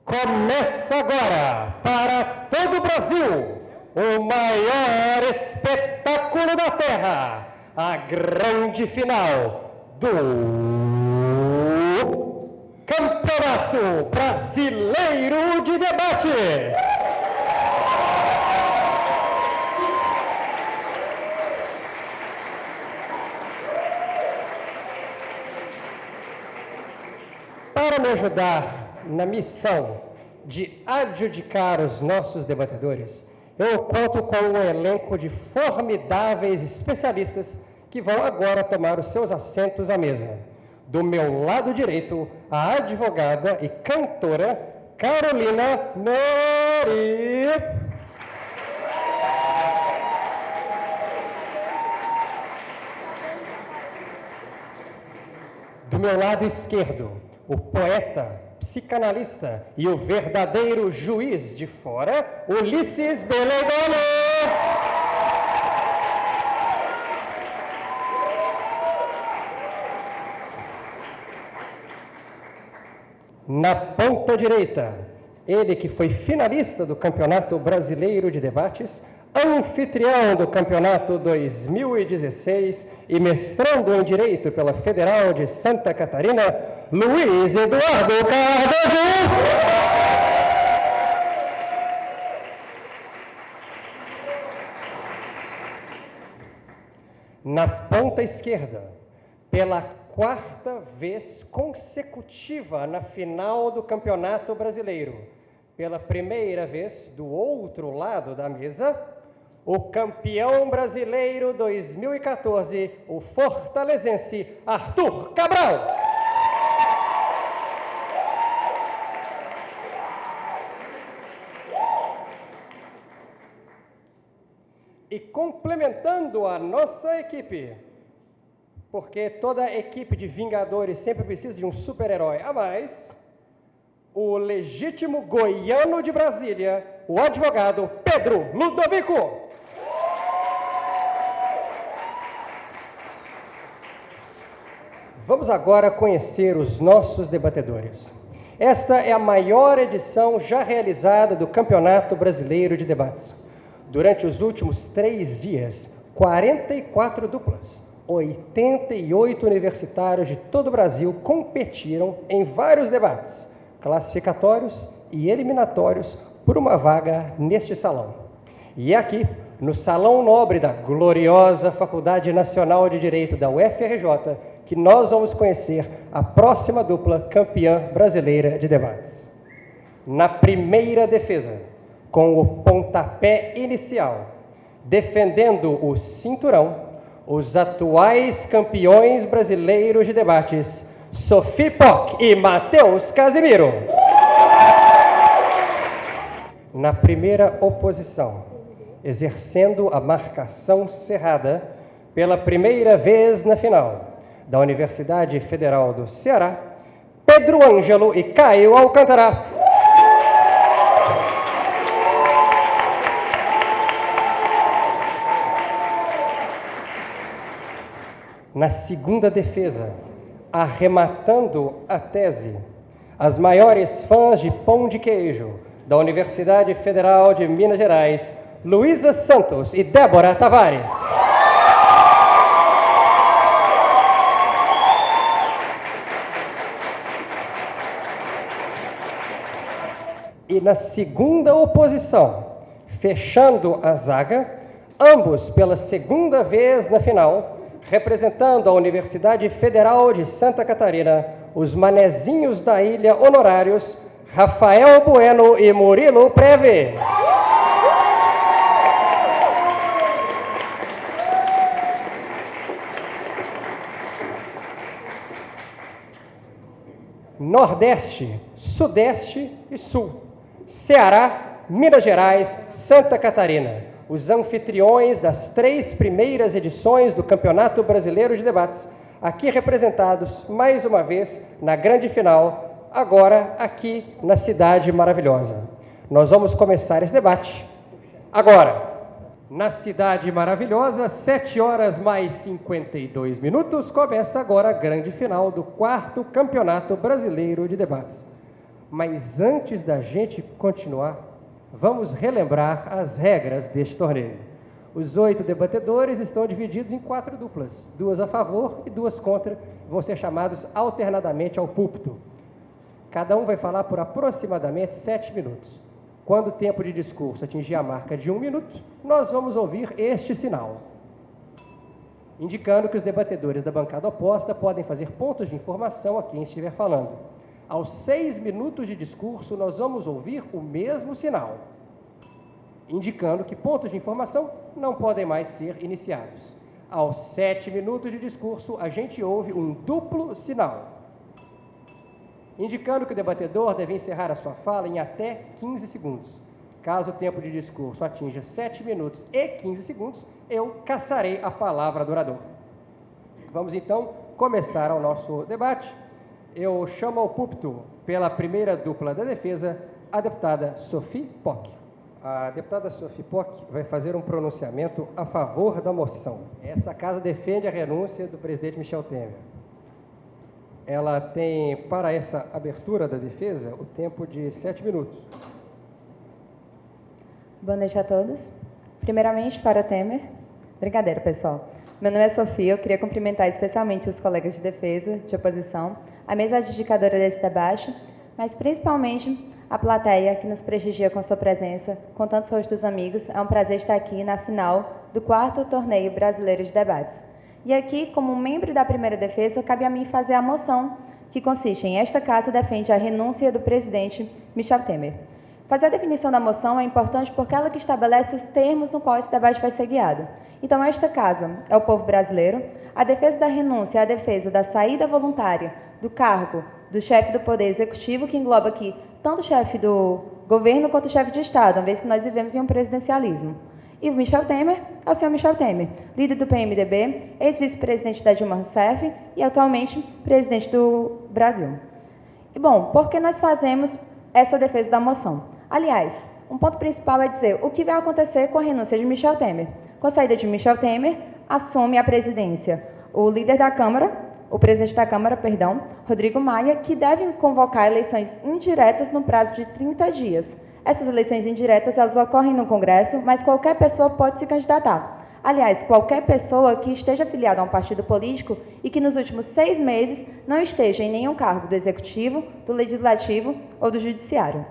Começa agora, para todo o Brasil, o maior espetáculo da Terra, a grande final do Campeonato Brasileiro de Debates. Para me ajudar na missão de adjudicar os nossos debatedores, eu conto com um elenco de formidáveis especialistas que vão agora tomar os seus assentos à mesa. Do meu lado direito, a advogada e cantora Carolina Neri. Do meu lado esquerdo, o poeta, psicanalista e o verdadeiro juiz de fora, Ulisses Belegoni. Na ponta direita, ele que foi finalista do Campeonato Brasileiro de Debates, anfitrião do Campeonato 2016 e mestrando em Direito pela Federal de Santa Catarina, Luiz Eduardo Cardoso. Na ponta esquerda, pela quarta vez consecutiva na final do Campeonato Brasileiro, pela primeira vez do outro lado da mesa, o campeão brasileiro 2014, o fortalezense Arthur Cabral. E complementando a nossa equipe, porque toda equipe de Vingadores sempre precisa de um super-herói a mais, o legítimo goiano de Brasília, o advogado Pedro Ludovico. Vamos agora conhecer os nossos debatedores. Esta é a maior edição já realizada do Campeonato Brasileiro de Debates. Durante os últimos 3 dias, 44 duplas, 88 universitários de todo o Brasil competiram em vários debates, classificatórios e eliminatórios por uma vaga neste salão. E é aqui, no Salão Nobre da gloriosa Faculdade Nacional de Direito da UFRJ, que nós vamos conhecer a próxima dupla campeã brasileira de debates. Na primeira defesa, com o pontapé inicial, defendendo o cinturão, os atuais campeões brasileiros de debates, Sophie Poc e Matheus Casimiro. Na primeira oposição, exercendo a marcação cerrada pela primeira vez na final da Universidade Federal do Ceará, Pedro Ângelo e Caio Alcântara. Na segunda defesa, arrematando a tese, as maiores fãs de pão de queijo da Universidade Federal de Minas Gerais, Luísa Santos e Débora Tavares. E na segunda oposição, fechando a zaga, ambos pela segunda vez na final, representando a Universidade Federal de Santa Catarina, os manezinhos da ilha honorários, Rafael Bueno e Murilo Preve. Nordeste, Sudeste e Sul, Ceará, Minas Gerais, Santa Catarina, os anfitriões das 3 primeiras edições do Campeonato Brasileiro de Debates, aqui representados, mais uma vez, na grande final, agora aqui na Cidade Maravilhosa. Nós vamos começar esse debate agora. Na Cidade Maravilhosa, 7h mais 52 minutos, começa agora a grande final do 4º Campeonato Brasileiro de Debates. Mas antes da gente continuar, vamos relembrar as regras deste torneio. Os 8 debatedores estão divididos em 4 duplas, 2 a favor e 2 contra, vão ser chamados alternadamente ao púlpito. Cada um vai falar por aproximadamente 7 minutos. Quando o tempo de discurso atingir a marca de 1 minuto, nós vamos ouvir este sinal, indicando que os debatedores da bancada oposta podem fazer pontos de informação a quem estiver falando. Aos 6 minutos de discurso, nós vamos ouvir o mesmo sinal, indicando que pontos de informação não podem mais ser iniciados. Aos 7 minutos de discurso, a gente ouve um duplo sinal, indicando que o debatedor deve encerrar a sua fala em até 15 segundos. Caso o tempo de discurso atinja 7 minutos e 15 segundos, eu cassarei a palavra do orador. Vamos então começar o nosso debate. Eu chamo ao púlpito, pela primeira dupla da defesa, a deputada Sophie Poc. A deputada Sophie Poc vai fazer um pronunciamento a favor da moção. Esta casa defende a renúncia do presidente Michel Temer. Ela tem, para essa abertura da defesa, o tempo de 7 minutos. Boa noite a todos. Primeiramente, para Temer. Brincadeira, pessoal. Meu nome é Sofia, eu queria cumprimentar especialmente os colegas de defesa, de oposição, a mesa dedicadora desse debate, mas principalmente a plateia que nos prestigia com sua presença, com tantos rostos amigos. É um prazer estar aqui na final do 4º Torneio Brasileiro de Debates. E aqui, como membro da primeira defesa, cabe a mim fazer a moção que consiste em: esta casa defende a renúncia do presidente Michel Temer. Fazer a definição da moção é importante porque ela que estabelece os termos no qual esse debate vai ser guiado. Então, esta casa é o povo brasileiro. A defesa da renúncia é a defesa da saída voluntária do cargo do chefe do Poder Executivo, que engloba aqui tanto o chefe do governo quanto o chefe de Estado, uma vez que nós vivemos em um presidencialismo. E o Michel Temer é o senhor Michel Temer, líder do PMDB, ex-vice-presidente da Dilma Rousseff e atualmente presidente do Brasil. E, bom, por que nós fazemos essa defesa da moção? Aliás, um ponto principal é dizer o que vai acontecer com a renúncia de Michel Temer. Com a saída de Michel Temer, assume a presidência o líder da Câmara, o presidente da Câmara, perdão, Rodrigo Maia, que deve convocar eleições indiretas no prazo de 30 dias. Essas eleições indiretas, elas ocorrem no Congresso, mas qualquer pessoa pode se candidatar. Aliás, qualquer pessoa que esteja afiliada a um partido político e que nos últimos 6 meses não esteja em nenhum cargo do Executivo, do Legislativo ou do Judiciário.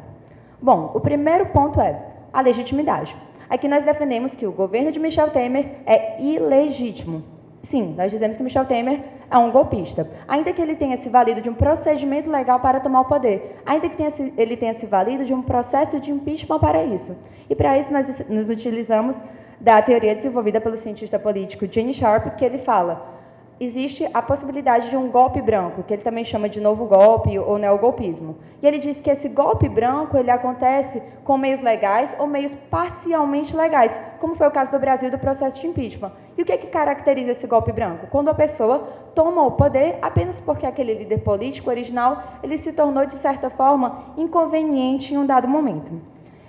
Bom, o primeiro ponto é a legitimidade. Aqui nós defendemos que o governo de Michel Temer é ilegítimo. Sim, nós dizemos que Michel Temer é um golpista, ainda que ele tenha se valido de um procedimento legal para tomar o poder, ainda que ele tenha se valido de um processo de impeachment para isso. E para isso nós nos utilizamos da teoria desenvolvida pelo cientista político Gene Sharp, que ele fala: existe a possibilidade de um golpe branco, que ele também chama de novo golpe ou neogolpismo. E ele diz que esse golpe branco ele acontece com meios legais ou meios parcialmente legais, como foi o caso do Brasil do processo de impeachment. E o que caracteriza esse golpe branco? Quando a pessoa toma o poder apenas porque aquele líder político original ele se tornou, de certa forma, inconveniente em um dado momento.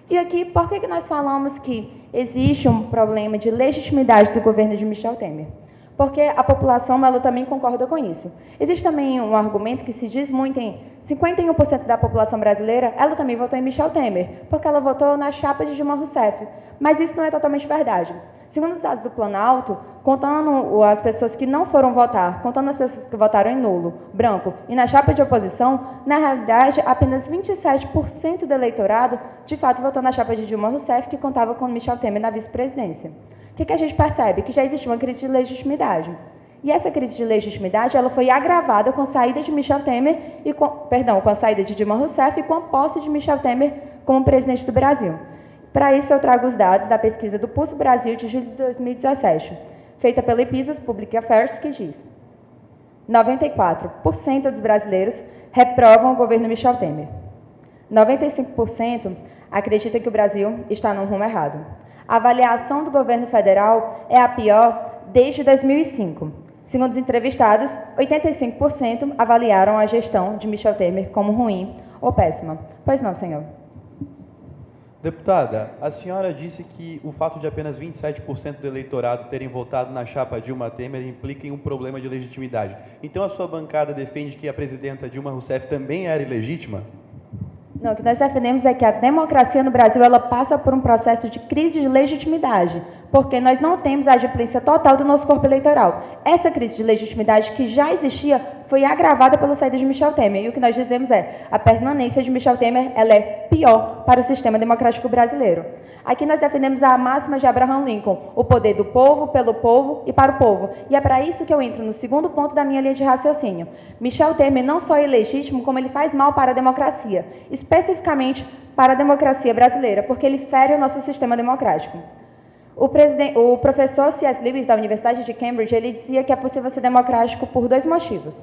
E aqui, por que nós falamos que existe um problema de legitimidade do governo de Michel Temer? Porque a população ela também concorda com isso. Existe também um argumento que se diz muito em 51% da população brasileira, ela também votou em Michel Temer, porque ela votou na chapa de Dilma Rousseff. Mas isso não é totalmente verdade. Segundo os dados do Planalto, contando as pessoas que não foram votar, contando as pessoas que votaram em nulo, branco e na chapa de oposição, na realidade, apenas 27% do eleitorado, de fato, votou na chapa de Dilma Rousseff, que contava com Michel Temer na vice-presidência. O que a gente percebe? Que já existe uma crise de legitimidade. E essa crise de legitimidade ela foi agravada com a saída de Michel Temer com a saída de Dilma Rousseff e com a posse de Michel Temer como presidente do Brasil. Para isso, eu trago os dados da pesquisa do Pulso Brasil de julho de 2017, feita pela Ipsos Public Affairs, que diz: 94% dos brasileiros reprovam o governo Michel Temer. 95% acreditam que o Brasil está no rumo errado. A avaliação do governo federal é a pior desde 2005. Segundo os entrevistados, 85% avaliaram a gestão de Michel Temer como ruim ou péssima. Pois não, senhor. Deputada, a senhora disse que o fato de apenas 27% do eleitorado terem votado na chapa Dilma Temer implica em um problema de legitimidade. Então a sua bancada defende que a presidenta Dilma Rousseff também era ilegítima? Não, o que nós defendemos é que a democracia no Brasil ela passa por um processo de crise de legitimidade, porque nós não temos a adimplência total do nosso corpo eleitoral. Essa crise de legitimidade que já existia foi agravada pela saída de Michel Temer. E o que nós dizemos é a permanência de Michel Temer ela é pior para o sistema democrático brasileiro. Aqui nós defendemos a máxima de Abraham Lincoln, o poder do povo, pelo povo e para o povo. E é para isso que eu entro no segundo ponto da minha linha de raciocínio. Michel Temer não só é ilegítimo, como ele faz mal para a democracia, especificamente para a democracia brasileira, porque ele fere o nosso sistema democrático. O professor C.S. Lewis, da Universidade de Cambridge, ele dizia que é possível ser democrático por 2 motivos.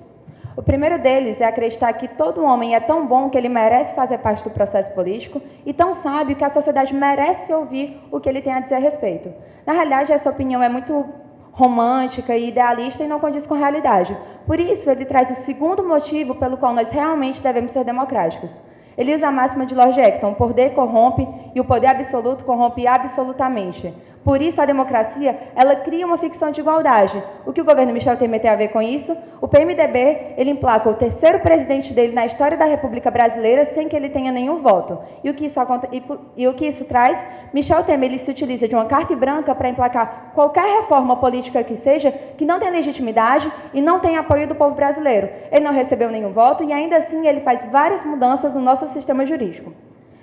O primeiro deles é acreditar que todo homem é tão bom que ele merece fazer parte do processo político e tão sábio que a sociedade merece ouvir o que ele tem a dizer a respeito. Na realidade, essa opinião é muito romântica e idealista e não condiz com a realidade. Por isso, ele traz o segundo motivo pelo qual nós realmente devemos ser democráticos. Ele usa a máxima de Lord Acton, o poder corrompe e o poder absoluto corrompe absolutamente. Por isso, a democracia, ela cria uma ficção de igualdade. O que o governo Michel Temer tem a ver com isso? O PMDB, ele emplaca o 3º presidente dele na história da República Brasileira sem que ele tenha nenhum voto. E o que isso traz? Michel Temer, ele se utiliza de uma carta branca para emplacar qualquer reforma política que seja, que não tem legitimidade e não tem apoio do povo brasileiro. Ele não recebeu nenhum voto e, ainda assim, ele faz várias mudanças no nosso sistema jurídico.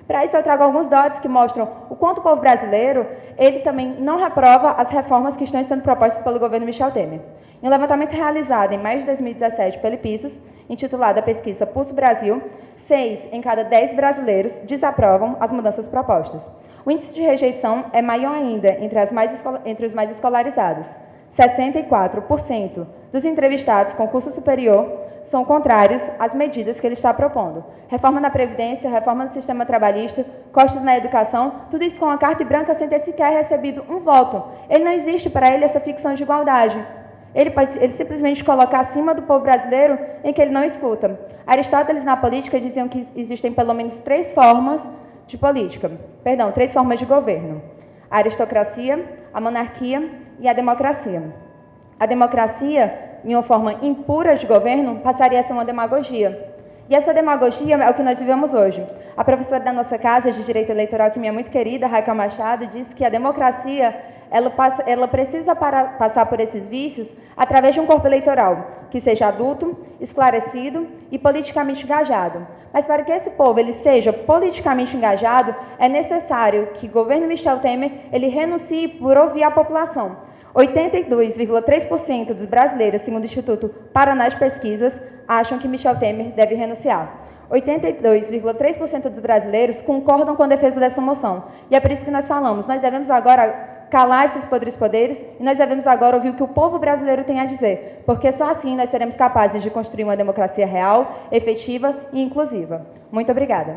Para isso, eu trago alguns dados que mostram o quanto o povo brasileiro, ele também não reprova as reformas que estão sendo propostas pelo governo Michel Temer. Em um levantamento realizado em maio de 2017 pelo Ipsos, intitulado a pesquisa Pulso Brasil, 6 em cada 10 brasileiros desaprovam as mudanças propostas. O índice de rejeição é maior ainda entre os mais escolarizados. 64% dos entrevistados com curso superior são contrários às medidas que ele está propondo. Reforma na Previdência, reforma no sistema trabalhista, cortes na educação, tudo isso com a carta branca sem ter sequer recebido um voto. Ele não existe para ele essa ficção de igualdade. Ele simplesmente coloca acima do povo brasileiro em que ele não escuta. Aristóteles, na política, diziam que existem pelo menos 3 formas de política. 3 formas de governo. A aristocracia, a monarquia e a democracia. A democracia, em uma forma impura de governo, passaria a ser uma demagogia. E essa demagogia é o que nós vivemos hoje. A professora da nossa casa de Direito Eleitoral, que me é muito querida, Raquel Machado, disse que a democracia ela precisa passar por esses vícios através de um corpo eleitoral que seja adulto, esclarecido e politicamente engajado. Mas para que esse povo ele seja politicamente engajado, é necessário que o governo Michel Temer ele renuncie por ouvir a população. 82,3% dos brasileiros, segundo o Instituto Paraná de Pesquisas, acham que Michel Temer deve renunciar. 82,3% dos brasileiros concordam com a defesa dessa moção. E é por isso que nós falamos, nós devemos agora calar esses podres poderes e nós devemos agora ouvir o que o povo brasileiro tem a dizer, porque só assim nós seremos capazes de construir uma democracia real, efetiva e inclusiva. Muito obrigada.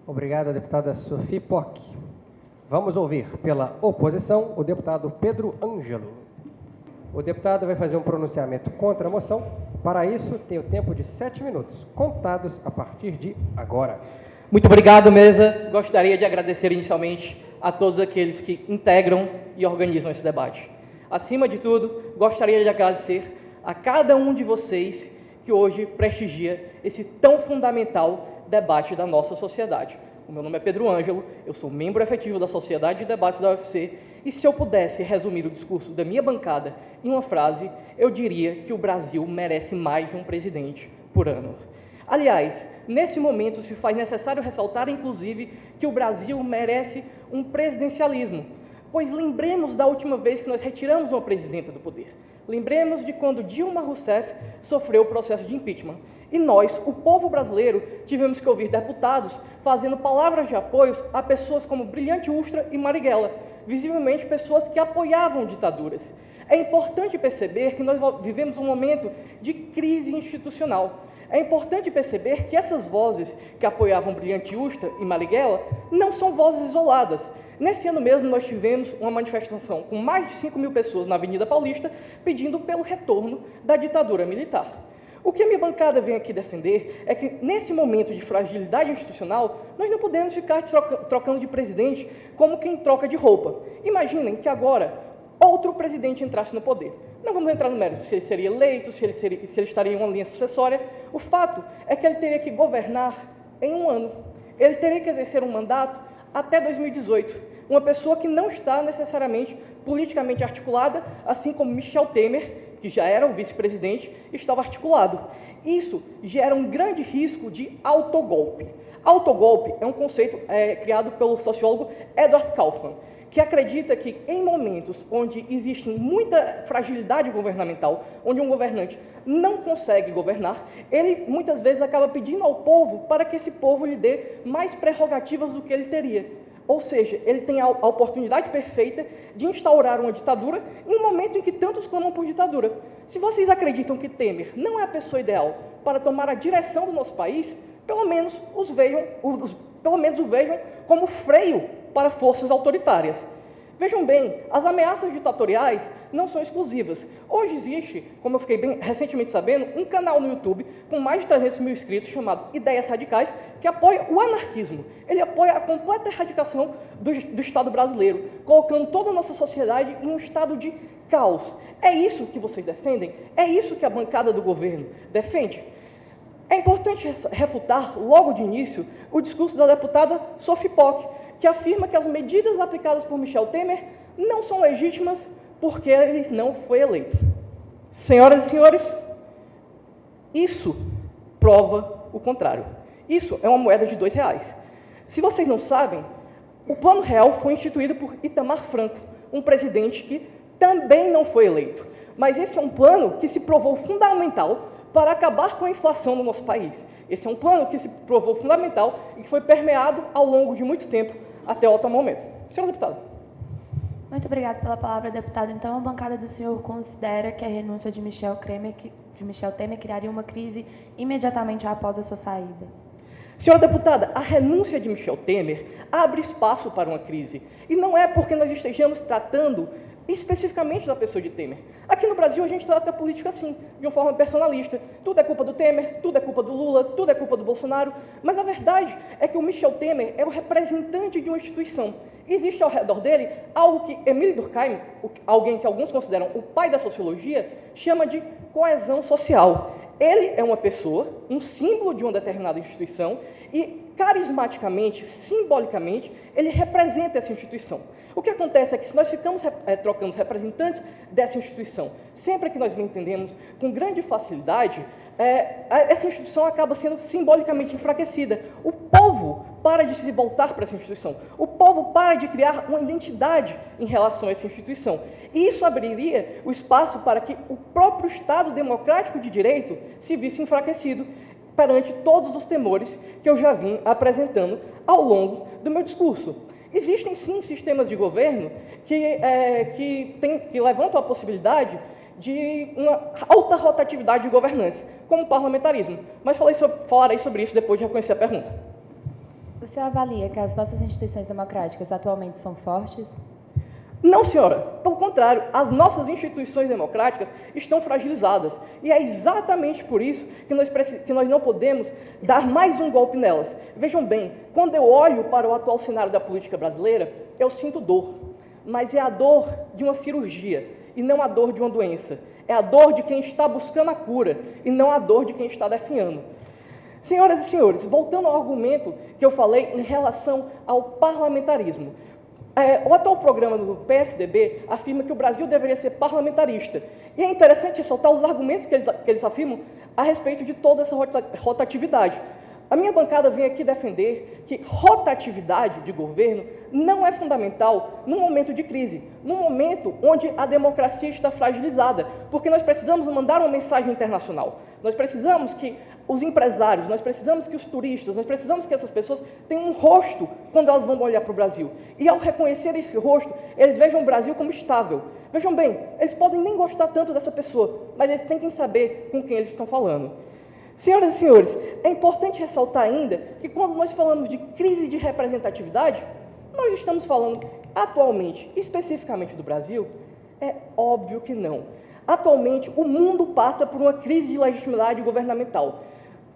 Obrigado, deputada Sophie Poc. Vamos ouvir pela oposição o deputado Pedro Ângelo. O deputado vai fazer um pronunciamento contra a moção. Para isso, tem o tempo de 7 minutos, contados a partir de agora. Muito obrigado, mesa. Gostaria de agradecer inicialmente a todos aqueles que integram e organizam esse debate. Acima de tudo, gostaria de agradecer a cada um de vocês que hoje prestigia esse tão fundamental debate da nossa sociedade. O meu nome é Pedro Ângelo, eu sou membro efetivo da Sociedade de Debates da UFC, e se eu pudesse resumir o discurso da minha bancada em uma frase, eu diria que o Brasil merece mais de um presidente por ano. Aliás, nesse momento se faz necessário ressaltar, inclusive, que o Brasil merece um presidencialismo, pois lembremos da última vez que nós retiramos uma presidenta do poder. Lembremos de quando Dilma Rousseff sofreu o processo de impeachment. E nós, o povo brasileiro, tivemos que ouvir deputados fazendo palavras de apoio a pessoas como Brilhante Ustra e Marighella, visivelmente pessoas que apoiavam ditaduras. É importante perceber que nós vivemos um momento de crise institucional. É importante perceber que essas vozes que apoiavam Brilhante Ustra e Marighella não são vozes isoladas. Nesse ano mesmo, nós tivemos uma manifestação com mais de 5 mil pessoas na Avenida Paulista pedindo pelo retorno da ditadura militar. O que a minha bancada vem aqui defender é que, nesse momento de fragilidade institucional, nós não podemos ficar trocando de presidente como quem troca de roupa. Imaginem que agora outro presidente entrasse no poder. Não vamos entrar no mérito se ele seria eleito, se ele estaria em uma linha sucessória. O fato é que ele teria que governar em um ano. Ele teria que exercer um mandato até 2018. Uma pessoa que não está necessariamente politicamente articulada, assim como Michel Temer, que já era o vice-presidente, estava articulado. Isso gera um grande risco de autogolpe. Autogolpe é um conceito criado pelo sociólogo Edward Kaufman, que acredita que em momentos onde existe muita fragilidade governamental, onde um governante não consegue governar, ele muitas vezes acaba pedindo ao povo para que esse povo lhe dê mais prerrogativas do que ele teria. Ou seja, ele tem a oportunidade perfeita de instaurar uma ditadura em um momento em que tantos clamam por ditadura. Se vocês acreditam que Temer não é a pessoa ideal para tomar a direção do nosso país, pelo menos o vejam como freio para forças autoritárias. Vejam bem, as ameaças ditatoriais não são exclusivas. Hoje existe, como eu fiquei bem recentemente sabendo, um canal no YouTube com mais de 300 mil inscritos chamado Ideias Radicais, que apoia o anarquismo. Ele apoia a completa erradicação do Estado brasileiro, colocando toda a nossa sociedade em um estado de caos. É isso que vocês defendem? É isso que a bancada do governo defende? É importante refutar, logo de início, o discurso da deputada Sophie Pock, que afirma que as medidas aplicadas por Michel Temer não são legítimas porque ele não foi eleito. Senhoras e senhores, isso prova o contrário. Isso é uma moeda de R$2. Se vocês não sabem, o Plano Real foi instituído por Itamar Franco, um presidente que também não foi eleito. Mas esse é um plano que se provou fundamental para acabar com a inflação no nosso país. Esse é um plano que se provou fundamental e que foi permeado ao longo de muito tempo até o atual momento. Senhora deputada. Muito obrigada pela palavra, deputado. Então, a bancada do senhor considera que a renúncia de Michel Temer criaria uma crise imediatamente após a sua saída? Senhora deputada, a renúncia de Michel Temer abre espaço para uma crise. E não é porque nós estejamos tratando especificamente da pessoa de Temer. Aqui no Brasil a gente trata a política assim, de uma forma personalista. Tudo é culpa do Temer, tudo é culpa do Lula, tudo é culpa do Bolsonaro. Mas a verdade é que o Michel Temer é o representante de uma instituição. Existe ao redor dele algo que Emile Durkheim, alguém que alguns consideram o pai da sociologia, chama de coesão social. Ele é uma pessoa, um símbolo de uma determinada instituição e, carismaticamente, simbolicamente, ele representa essa instituição. O que acontece é que se nós ficamos trocando os representantes dessa instituição, sempre que nós me entendemos com grande facilidade, essa instituição acaba sendo simbolicamente enfraquecida. O povo para de se voltar para essa instituição. O povo para de criar uma identidade em relação a essa instituição. E isso abriria o espaço para que o próprio Estado democrático de direito se visse enfraquecido perante todos os temores que eu já vim apresentando ao longo do meu discurso. Existem, sim, sistemas de governo que levantam a possibilidade de uma alta rotatividade de governantes, como o parlamentarismo. Mas falarei sobre isso depois de reconhecer a pergunta. O senhor avalia que as nossas instituições democráticas atualmente são fortes? Não, senhora. Pelo contrário, as nossas instituições democráticas estão fragilizadas. E é exatamente por isso que nós não podemos dar mais um golpe nelas. Vejam bem, quando eu olho para o atual cenário da política brasileira, eu sinto dor. Mas é a dor de uma cirurgia, e não a dor de uma doença. É a dor de quem está buscando a cura, e não a dor de quem está definhando. Senhoras e senhores, voltando ao argumento que eu falei em relação ao parlamentarismo. O atual programa do PSDB afirma que o Brasil deveria ser parlamentarista. E é interessante ressaltar os argumentos que eles afirmam a respeito de toda essa rotatividade. A minha bancada vem aqui defender que rotatividade de governo não é fundamental num momento de crise, num momento onde a democracia está fragilizada, porque nós precisamos mandar uma mensagem internacional. Nós precisamos que os empresários, nós precisamos que os turistas, nós precisamos que essas pessoas tenham um rosto quando elas vão olhar para o Brasil. E ao reconhecer esse rosto, eles vejam o Brasil como estável. Vejam bem, eles podem nem gostar tanto dessa pessoa, mas eles têm que saber com quem eles estão falando. Senhoras e senhores, é importante ressaltar ainda que quando nós falamos de crise de representatividade, nós estamos falando atualmente, especificamente do Brasil? É óbvio que não. Atualmente, o mundo passa por uma crise de legitimidade governamental.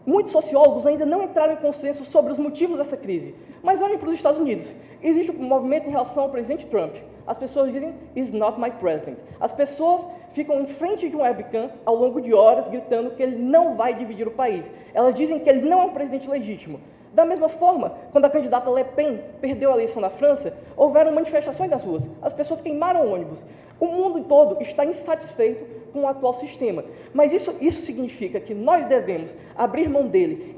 Muitos sociólogos ainda não entraram em consenso sobre os motivos dessa crise, mas olhem para os Estados Unidos. Existe um movimento em relação ao presidente Trump. As pessoas dizem, is not my president. As pessoas ficam em frente de um webcam ao longo de horas gritando que ele não vai dividir o país. Elas dizem que ele não é um presidente legítimo. Da mesma forma, quando a candidata Le Pen perdeu a eleição na França, houveram manifestações nas ruas. As pessoas queimaram ônibus. O mundo todo está insatisfeito com o atual sistema. Mas isso significa que nós devemos abrir mão dele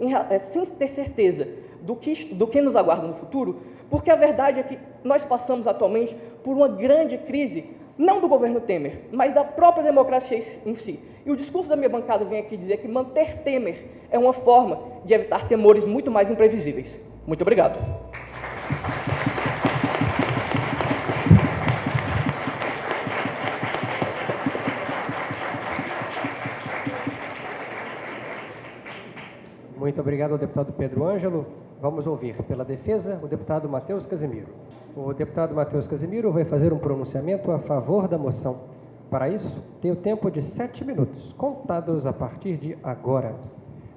sem ter certeza do que nos aguarda no futuro, porque a verdade é que nós passamos atualmente por uma grande crise, não do governo Temer, mas da própria democracia em si. E o discurso da minha bancada vem aqui dizer que manter Temer é uma forma de evitar temores muito mais imprevisíveis. Muito obrigado. Muito obrigado ao deputado Pedro Ângelo. Vamos ouvir, pela defesa, o deputado Matheus Casimiro. O deputado Matheus Casimiro vai fazer um pronunciamento a favor da moção. Para isso, tem o tempo de 7 minutos, contados a partir de agora.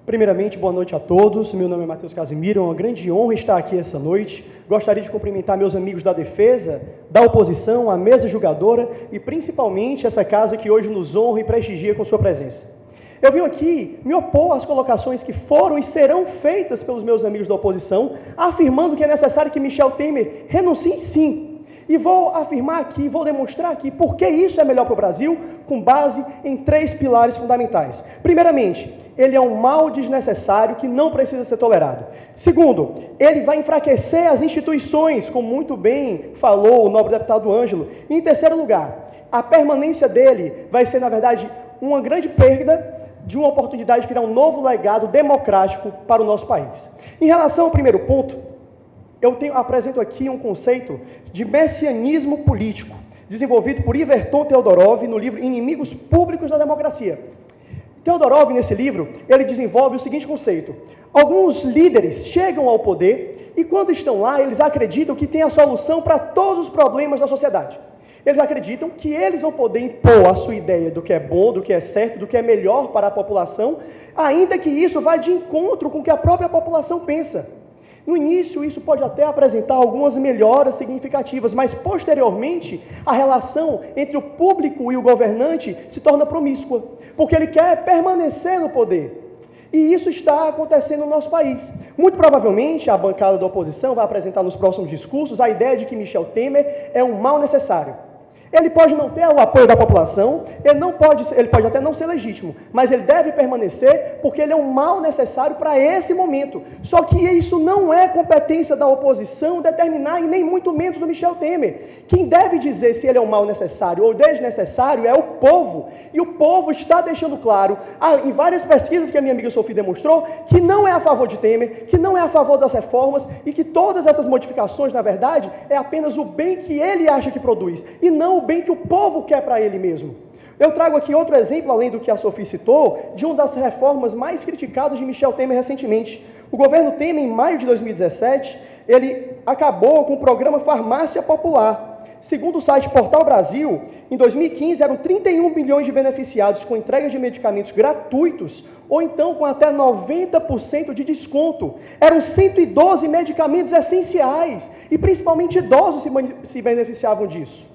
Primeiramente, boa noite a todos. Meu nome é Matheus Casimiro, é uma grande honra estar aqui essa noite. Gostaria de cumprimentar meus amigos da defesa, da oposição, a mesa julgadora e principalmente essa casa que hoje nos honra e prestigia com sua presença. Eu vim aqui me opor às colocações que foram e serão feitas pelos meus amigos da oposição, afirmando que é necessário que Michel Temer renuncie sim. E vou afirmar aqui, vou demonstrar aqui por que isso é melhor para o Brasil, com base em 3 pilares fundamentais. Primeiramente, ele é um mal desnecessário que não precisa ser tolerado. Segundo, ele vai enfraquecer as instituições, como muito bem falou o nobre deputado Ângelo. E em terceiro lugar, a permanência dele vai ser, na verdade, uma grande perda de uma oportunidade de criar um novo legado democrático para o nosso país. Em relação ao primeiro ponto, apresento aqui um conceito de messianismo político, desenvolvido por Iverton Teodorov no livro Inimigos Públicos da Democracia. Teodorov, nesse livro, ele desenvolve o seguinte conceito: alguns líderes chegam ao poder e quando estão lá, eles acreditam que tem a solução para todos os problemas da sociedade. Eles acreditam que eles vão poder impor a sua ideia do que é bom, do que é certo, do que é melhor para a população, ainda que isso vá de encontro com o que a própria população pensa. No início, isso pode até apresentar algumas melhoras significativas, mas posteriormente, a relação entre o público e o governante se torna promíscua, porque ele quer permanecer no poder. E isso está acontecendo no nosso país. Muito provavelmente, a bancada da oposição vai apresentar nos próximos discursos a ideia de que Michel Temer é um mal necessário. Ele pode não ter o apoio da população, ele pode até não ser legítimo, mas ele deve permanecer porque ele é um mal necessário para esse momento. Só que isso não é competência da oposição determinar, e nem muito menos do Michel Temer. Quem deve dizer se ele é um mal necessário ou desnecessário é o povo. E o povo está deixando claro, em várias pesquisas que a minha amiga Sofia demonstrou, que não é a favor de Temer, que não é a favor das reformas e que todas essas modificações, na verdade, é apenas o bem que ele acha que produz e não o bem que o povo quer para ele mesmo. Eu trago aqui outro exemplo, além do que a Sofia citou, de uma das reformas mais criticadas de Michel Temer recentemente. O governo Temer, em maio de 2017, ele acabou com o programa Farmácia Popular. Segundo o site Portal Brasil, em 2015 eram 31 milhões de beneficiados com entrega de medicamentos gratuitos ou então com até 90% de desconto. Eram 112 medicamentos essenciais e principalmente idosos se beneficiavam disso.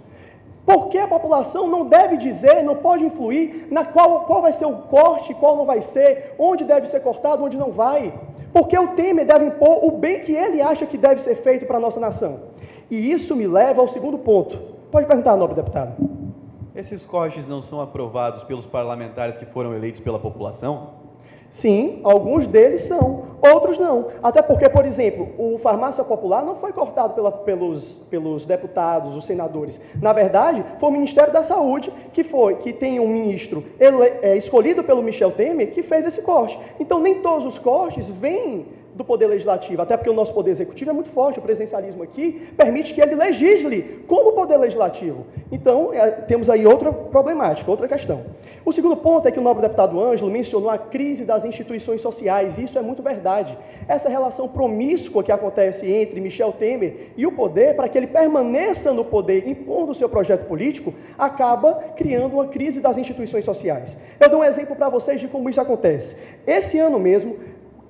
Por que a população não deve dizer, não pode influir na qual vai ser o corte, qual não vai ser, onde deve ser cortado, onde não vai? Porque o Temer deve impor o bem que ele acha que deve ser feito para a nossa nação. E isso me leva ao segundo ponto. Pode perguntar, nobre deputado. Esses cortes não são aprovados pelos parlamentares que foram eleitos pela população? Sim, alguns deles são, outros não. Até porque, por exemplo, o Farmácia Popular não foi cortado pelos deputados, os senadores. Na verdade, foi o Ministério da Saúde que tem um ministro escolhido pelo Michel Temer que fez esse corte. Então, nem todos os cortes vêm do Poder Legislativo, até porque o nosso Poder Executivo é muito forte, o presidencialismo aqui permite que ele legisle como Poder Legislativo. Então, temos aí outra problemática, outra questão. O segundo ponto é que o nobre deputado Ângelo mencionou a crise das instituições sociais, e isso é muito verdade. Essa relação promíscua que acontece entre Michel Temer e o poder, para que ele permaneça no poder impondo o seu projeto político, acaba criando uma crise das instituições sociais. Eu dou um exemplo para vocês de como isso acontece. Esse ano mesmo,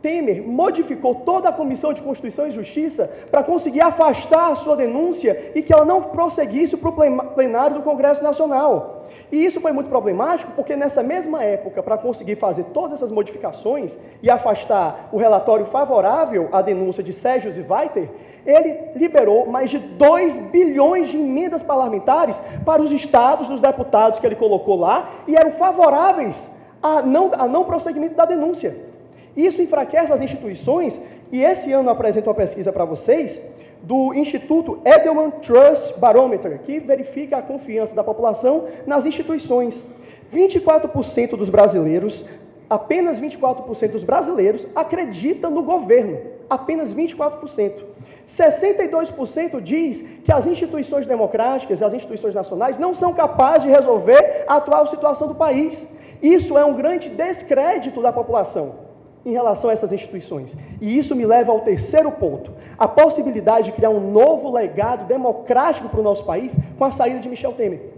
Temer modificou toda a Comissão de Constituição e Justiça para conseguir afastar a sua denúncia e que ela não prosseguisse para o plenário do Congresso Nacional. E isso foi muito problemático, porque nessa mesma época, para conseguir fazer todas essas modificações e afastar o relatório favorável à denúncia de Sérgio Zivaiter, ele liberou mais de 2 bilhões de emendas parlamentares para os estados dos deputados que ele colocou lá e eram favoráveis a não prosseguimento da denúncia. Isso enfraquece as instituições, e esse ano eu apresento uma pesquisa para vocês do Instituto Edelman Trust Barometer, que verifica a confiança da população nas instituições. 24% dos brasileiros, apenas 24% dos brasileiros acreditam no governo, apenas 24%. 62% diz que as instituições democráticas e as instituições nacionais não são capazes de resolver a atual situação do país. Isso é um grande descrédito da população em relação a essas instituições. E isso me leva ao terceiro ponto, a possibilidade de criar um novo legado democrático para o nosso país com a saída de Michel Temer.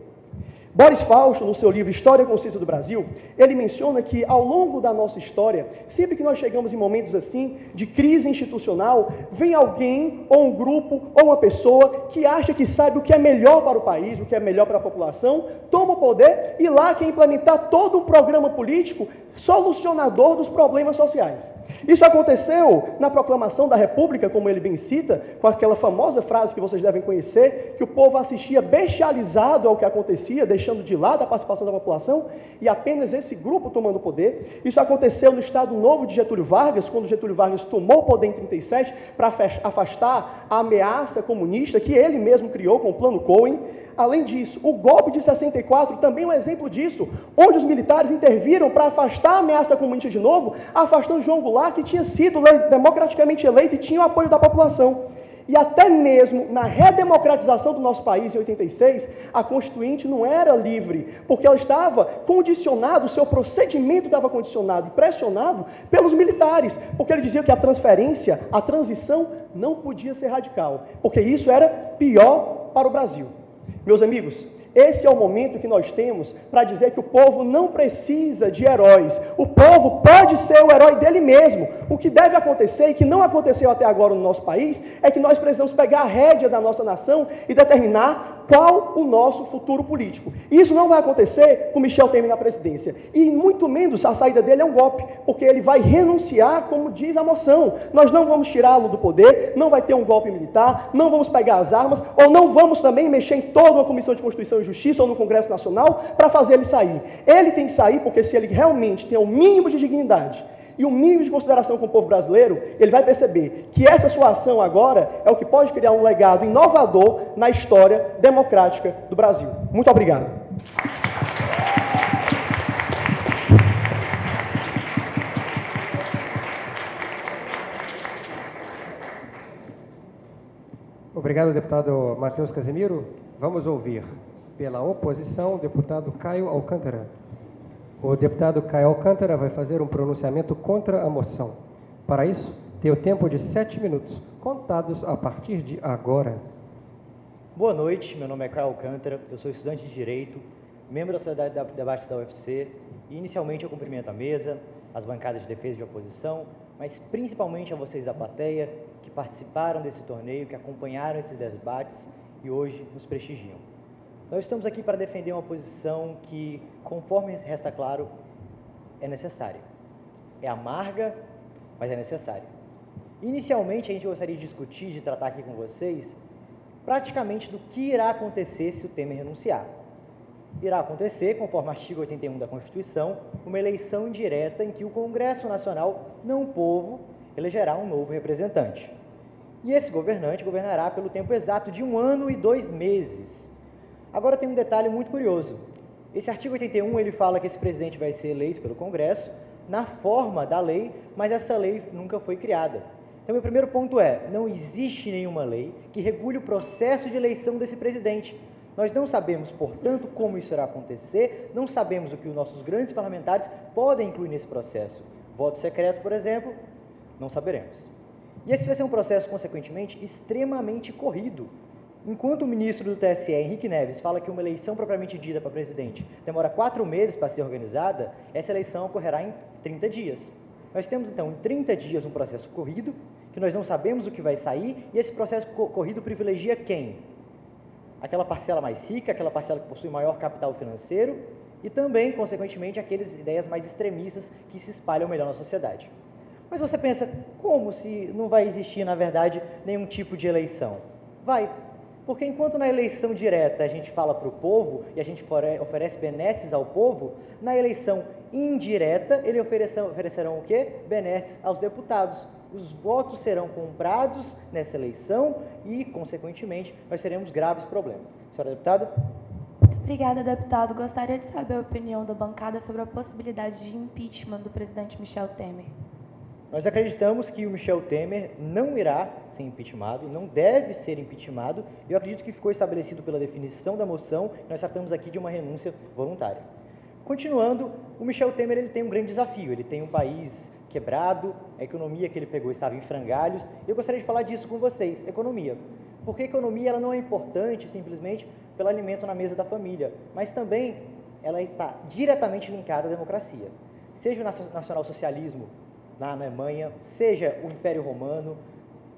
Boris Fausto, no seu livro História Concisa do Brasil, ele menciona que, ao longo da nossa história, sempre que nós chegamos em momentos assim, de crise institucional, vem alguém, ou um grupo, ou uma pessoa, que acha que sabe o que é melhor para o país, o que é melhor para a população, toma o poder e lá quer implementar todo um programa político solucionador dos problemas sociais. Isso aconteceu na proclamação da República, como ele bem cita, com aquela famosa frase que vocês devem conhecer, que o povo assistia bestializado ao que acontecia, deixando de lado a participação da população, e apenas esse grupo tomando o poder. Isso aconteceu no Estado Novo de Getúlio Vargas, quando Getúlio Vargas tomou o poder em 1937, para afastar a ameaça comunista que ele mesmo criou com o Plano Cohen. Além disso, o golpe de 64 também é um exemplo disso, onde os militares interviram para afastar a ameaça comunista de novo, afastando João Goulart, que tinha sido democraticamente eleito e tinha o apoio da população. E até mesmo na redemocratização do nosso país, em 86, a Constituinte não era livre, porque ela estava condicionada, o seu procedimento estava condicionado e pressionado pelos militares, porque ele dizia que a transferência, a transição, não podia ser radical, porque isso era pior para o Brasil. Meus amigos, esse é o momento que nós temos para dizer que o povo não precisa de heróis. O povo pode ser o herói dele mesmo. O que deve acontecer, e que não aconteceu até agora no nosso país, é que nós precisamos pegar a rédea da nossa nação e determinar qual o nosso futuro político. Isso não vai acontecer com Michel Temer na presidência. E muito menos a saída dele é um golpe, porque ele vai renunciar, como diz a moção. Nós não vamos tirá-lo do poder, não vai ter um golpe militar, não vamos pegar as armas, ou não vamos também mexer em toda uma Comissão de Constituição e Justiça ou no Congresso Nacional para fazer ele sair. Ele tem que sair porque se ele realmente tem o mínimo de dignidade e o mínimo de consideração com o povo brasileiro, ele vai perceber que essa sua ação agora é o que pode criar um legado inovador na história democrática do Brasil. Muito obrigado. Obrigado, deputado Matheus Casimiro. Vamos ouvir, pela oposição, o deputado Caio Alcântara. O deputado Caio Alcântara vai fazer um pronunciamento contra a moção. Para isso, tem o tempo de 7 minutos, contados a partir de agora. Boa noite, meu nome é Caio Alcântara, eu sou estudante de Direito, membro da Sociedade de Debates da UFC, e inicialmente eu cumprimento a mesa, as bancadas de defesa e de oposição, mas principalmente a vocês da plateia, que participaram desse torneio, que acompanharam esses debates e hoje nos prestigiam. Nós estamos aqui para defender uma posição que, conforme resta claro, é necessária. É amarga, mas é necessária. Inicialmente, a gente gostaria de discutir, de tratar aqui com vocês, praticamente do que irá acontecer se o Temer renunciar. Irá acontecer, conforme o artigo 81 da Constituição, uma eleição indireta em que o Congresso Nacional, não o povo, elegerá um novo representante. E esse governante governará pelo tempo exato de 1 ano e 2 meses. Agora tem um detalhe muito curioso. Esse artigo 81, ele fala que esse presidente vai ser eleito pelo Congresso na forma da lei, mas essa lei nunca foi criada. Então, meu primeiro ponto é, não existe nenhuma lei que regule o processo de eleição desse presidente. Nós não sabemos, portanto, como isso irá acontecer, não sabemos o que os nossos grandes parlamentares podem incluir nesse processo. Voto secreto, por exemplo, não saberemos. E esse vai ser um processo, consequentemente, extremamente corrido. Enquanto o ministro do TSE, Henrique Neves, fala que uma eleição propriamente dita para presidente demora 4 meses para ser organizada, essa eleição ocorrerá em 30 dias. Nós temos, então, em 30 dias um processo corrido, que nós não sabemos o que vai sair, e esse processo corrido privilegia quem? Aquela parcela mais rica, aquela parcela que possui maior capital financeiro, e também, consequentemente, aquelas ideias mais extremistas que se espalham melhor na sociedade. Mas você pensa, como se não vai existir, na verdade, nenhum tipo de eleição? Vai. Porque enquanto na eleição direta a gente fala para o povo e a gente oferece benesses ao povo, na eleição indireta eles oferecerão o quê? Benesses aos deputados. Os votos serão comprados nessa eleição e, consequentemente, nós teremos graves problemas. Senhora deputada? Obrigada, deputado. Gostaria de saber a opinião da bancada sobre a possibilidade de impeachment do presidente Michel Temer. Nós acreditamos que o Michel Temer não irá ser impeachmentado, não deve ser impeachmentado. Eu acredito que ficou estabelecido pela definição da moção, nós tratamos aqui de uma renúncia voluntária. Continuando, o Michel Temer ele tem um grande desafio, ele tem um país quebrado, a economia que ele pegou estava em frangalhos. Eu gostaria de falar disso com vocês, economia. Porque a economia ela não é importante simplesmente pelo alimento na mesa da família, mas também ela está diretamente linkada à democracia. Seja o nacionalsocialismo na Alemanha, seja o Império Romano,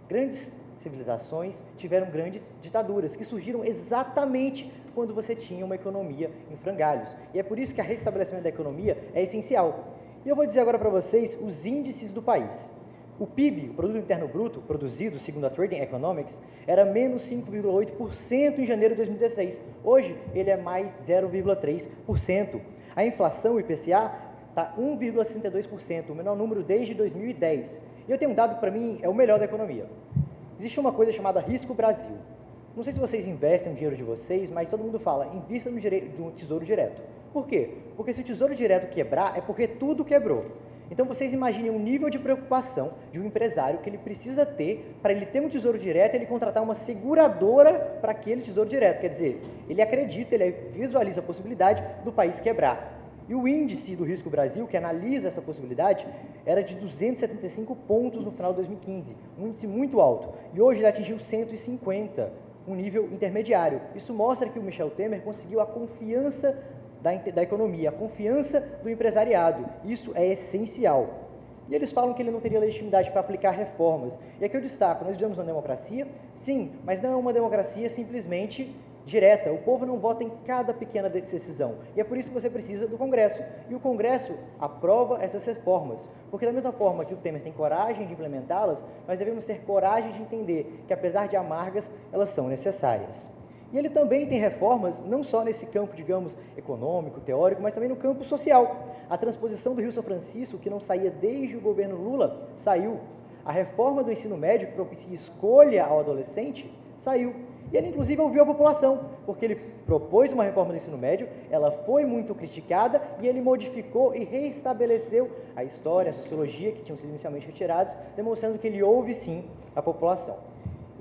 grandes civilizações tiveram grandes ditaduras, que surgiram exatamente quando você tinha uma economia em frangalhos. E é por isso que o restabelecimento da economia é essencial. E eu vou dizer agora para vocês os índices do país. O PIB, o Produto Interno Bruto, produzido segundo a Trading Economics, era menos 5,8% em janeiro de 2016. Hoje, ele é mais 0,3%. A inflação, o IPCA, está 1,62%, o menor número desde 2010. E eu tenho um dado que, para mim, é o melhor da economia. Existe uma coisa chamada Risco Brasil. Não sei se vocês investem o dinheiro de vocês, mas todo mundo fala, invista no Tesouro Direto. Por quê? Porque se o Tesouro Direto quebrar, é porque tudo quebrou. Então, vocês imaginem um nível de preocupação de um empresário que ele precisa ter para ele ter um Tesouro Direto, ele contratar uma seguradora para aquele Tesouro Direto. Quer dizer, ele acredita, ele visualiza a possibilidade do país quebrar. E o índice do Risco Brasil, que analisa essa possibilidade, era de 275 pontos no final de 2015, um índice muito alto. E hoje ele atingiu 150, um nível intermediário. Isso mostra que o Michel Temer conseguiu a confiança da economia, a confiança do empresariado. Isso é essencial. E eles falam que ele não teria legitimidade para aplicar reformas. E aqui eu destaco, nós vivemos uma democracia, sim, mas não é uma democracia simplesmente direta. O povo não vota em cada pequena decisão. E é por isso que você precisa do Congresso. E o Congresso aprova essas reformas. Porque da mesma forma que o Temer tem coragem de implementá-las, nós devemos ter coragem de entender que, apesar de amargas, elas são necessárias. E ele também tem reformas, não só nesse campo, digamos, econômico, teórico, mas também no campo social. A transposição do Rio São Francisco, que não saía desde o governo Lula, saiu. A reforma do ensino médio, que propicia escolha ao adolescente, saiu. E ele, inclusive, ouviu a população, porque ele propôs uma reforma do ensino médio, ela foi muito criticada e ele modificou e reestabeleceu a história, a sociologia, que tinham sido inicialmente retirados, demonstrando que ele ouve, sim, a população.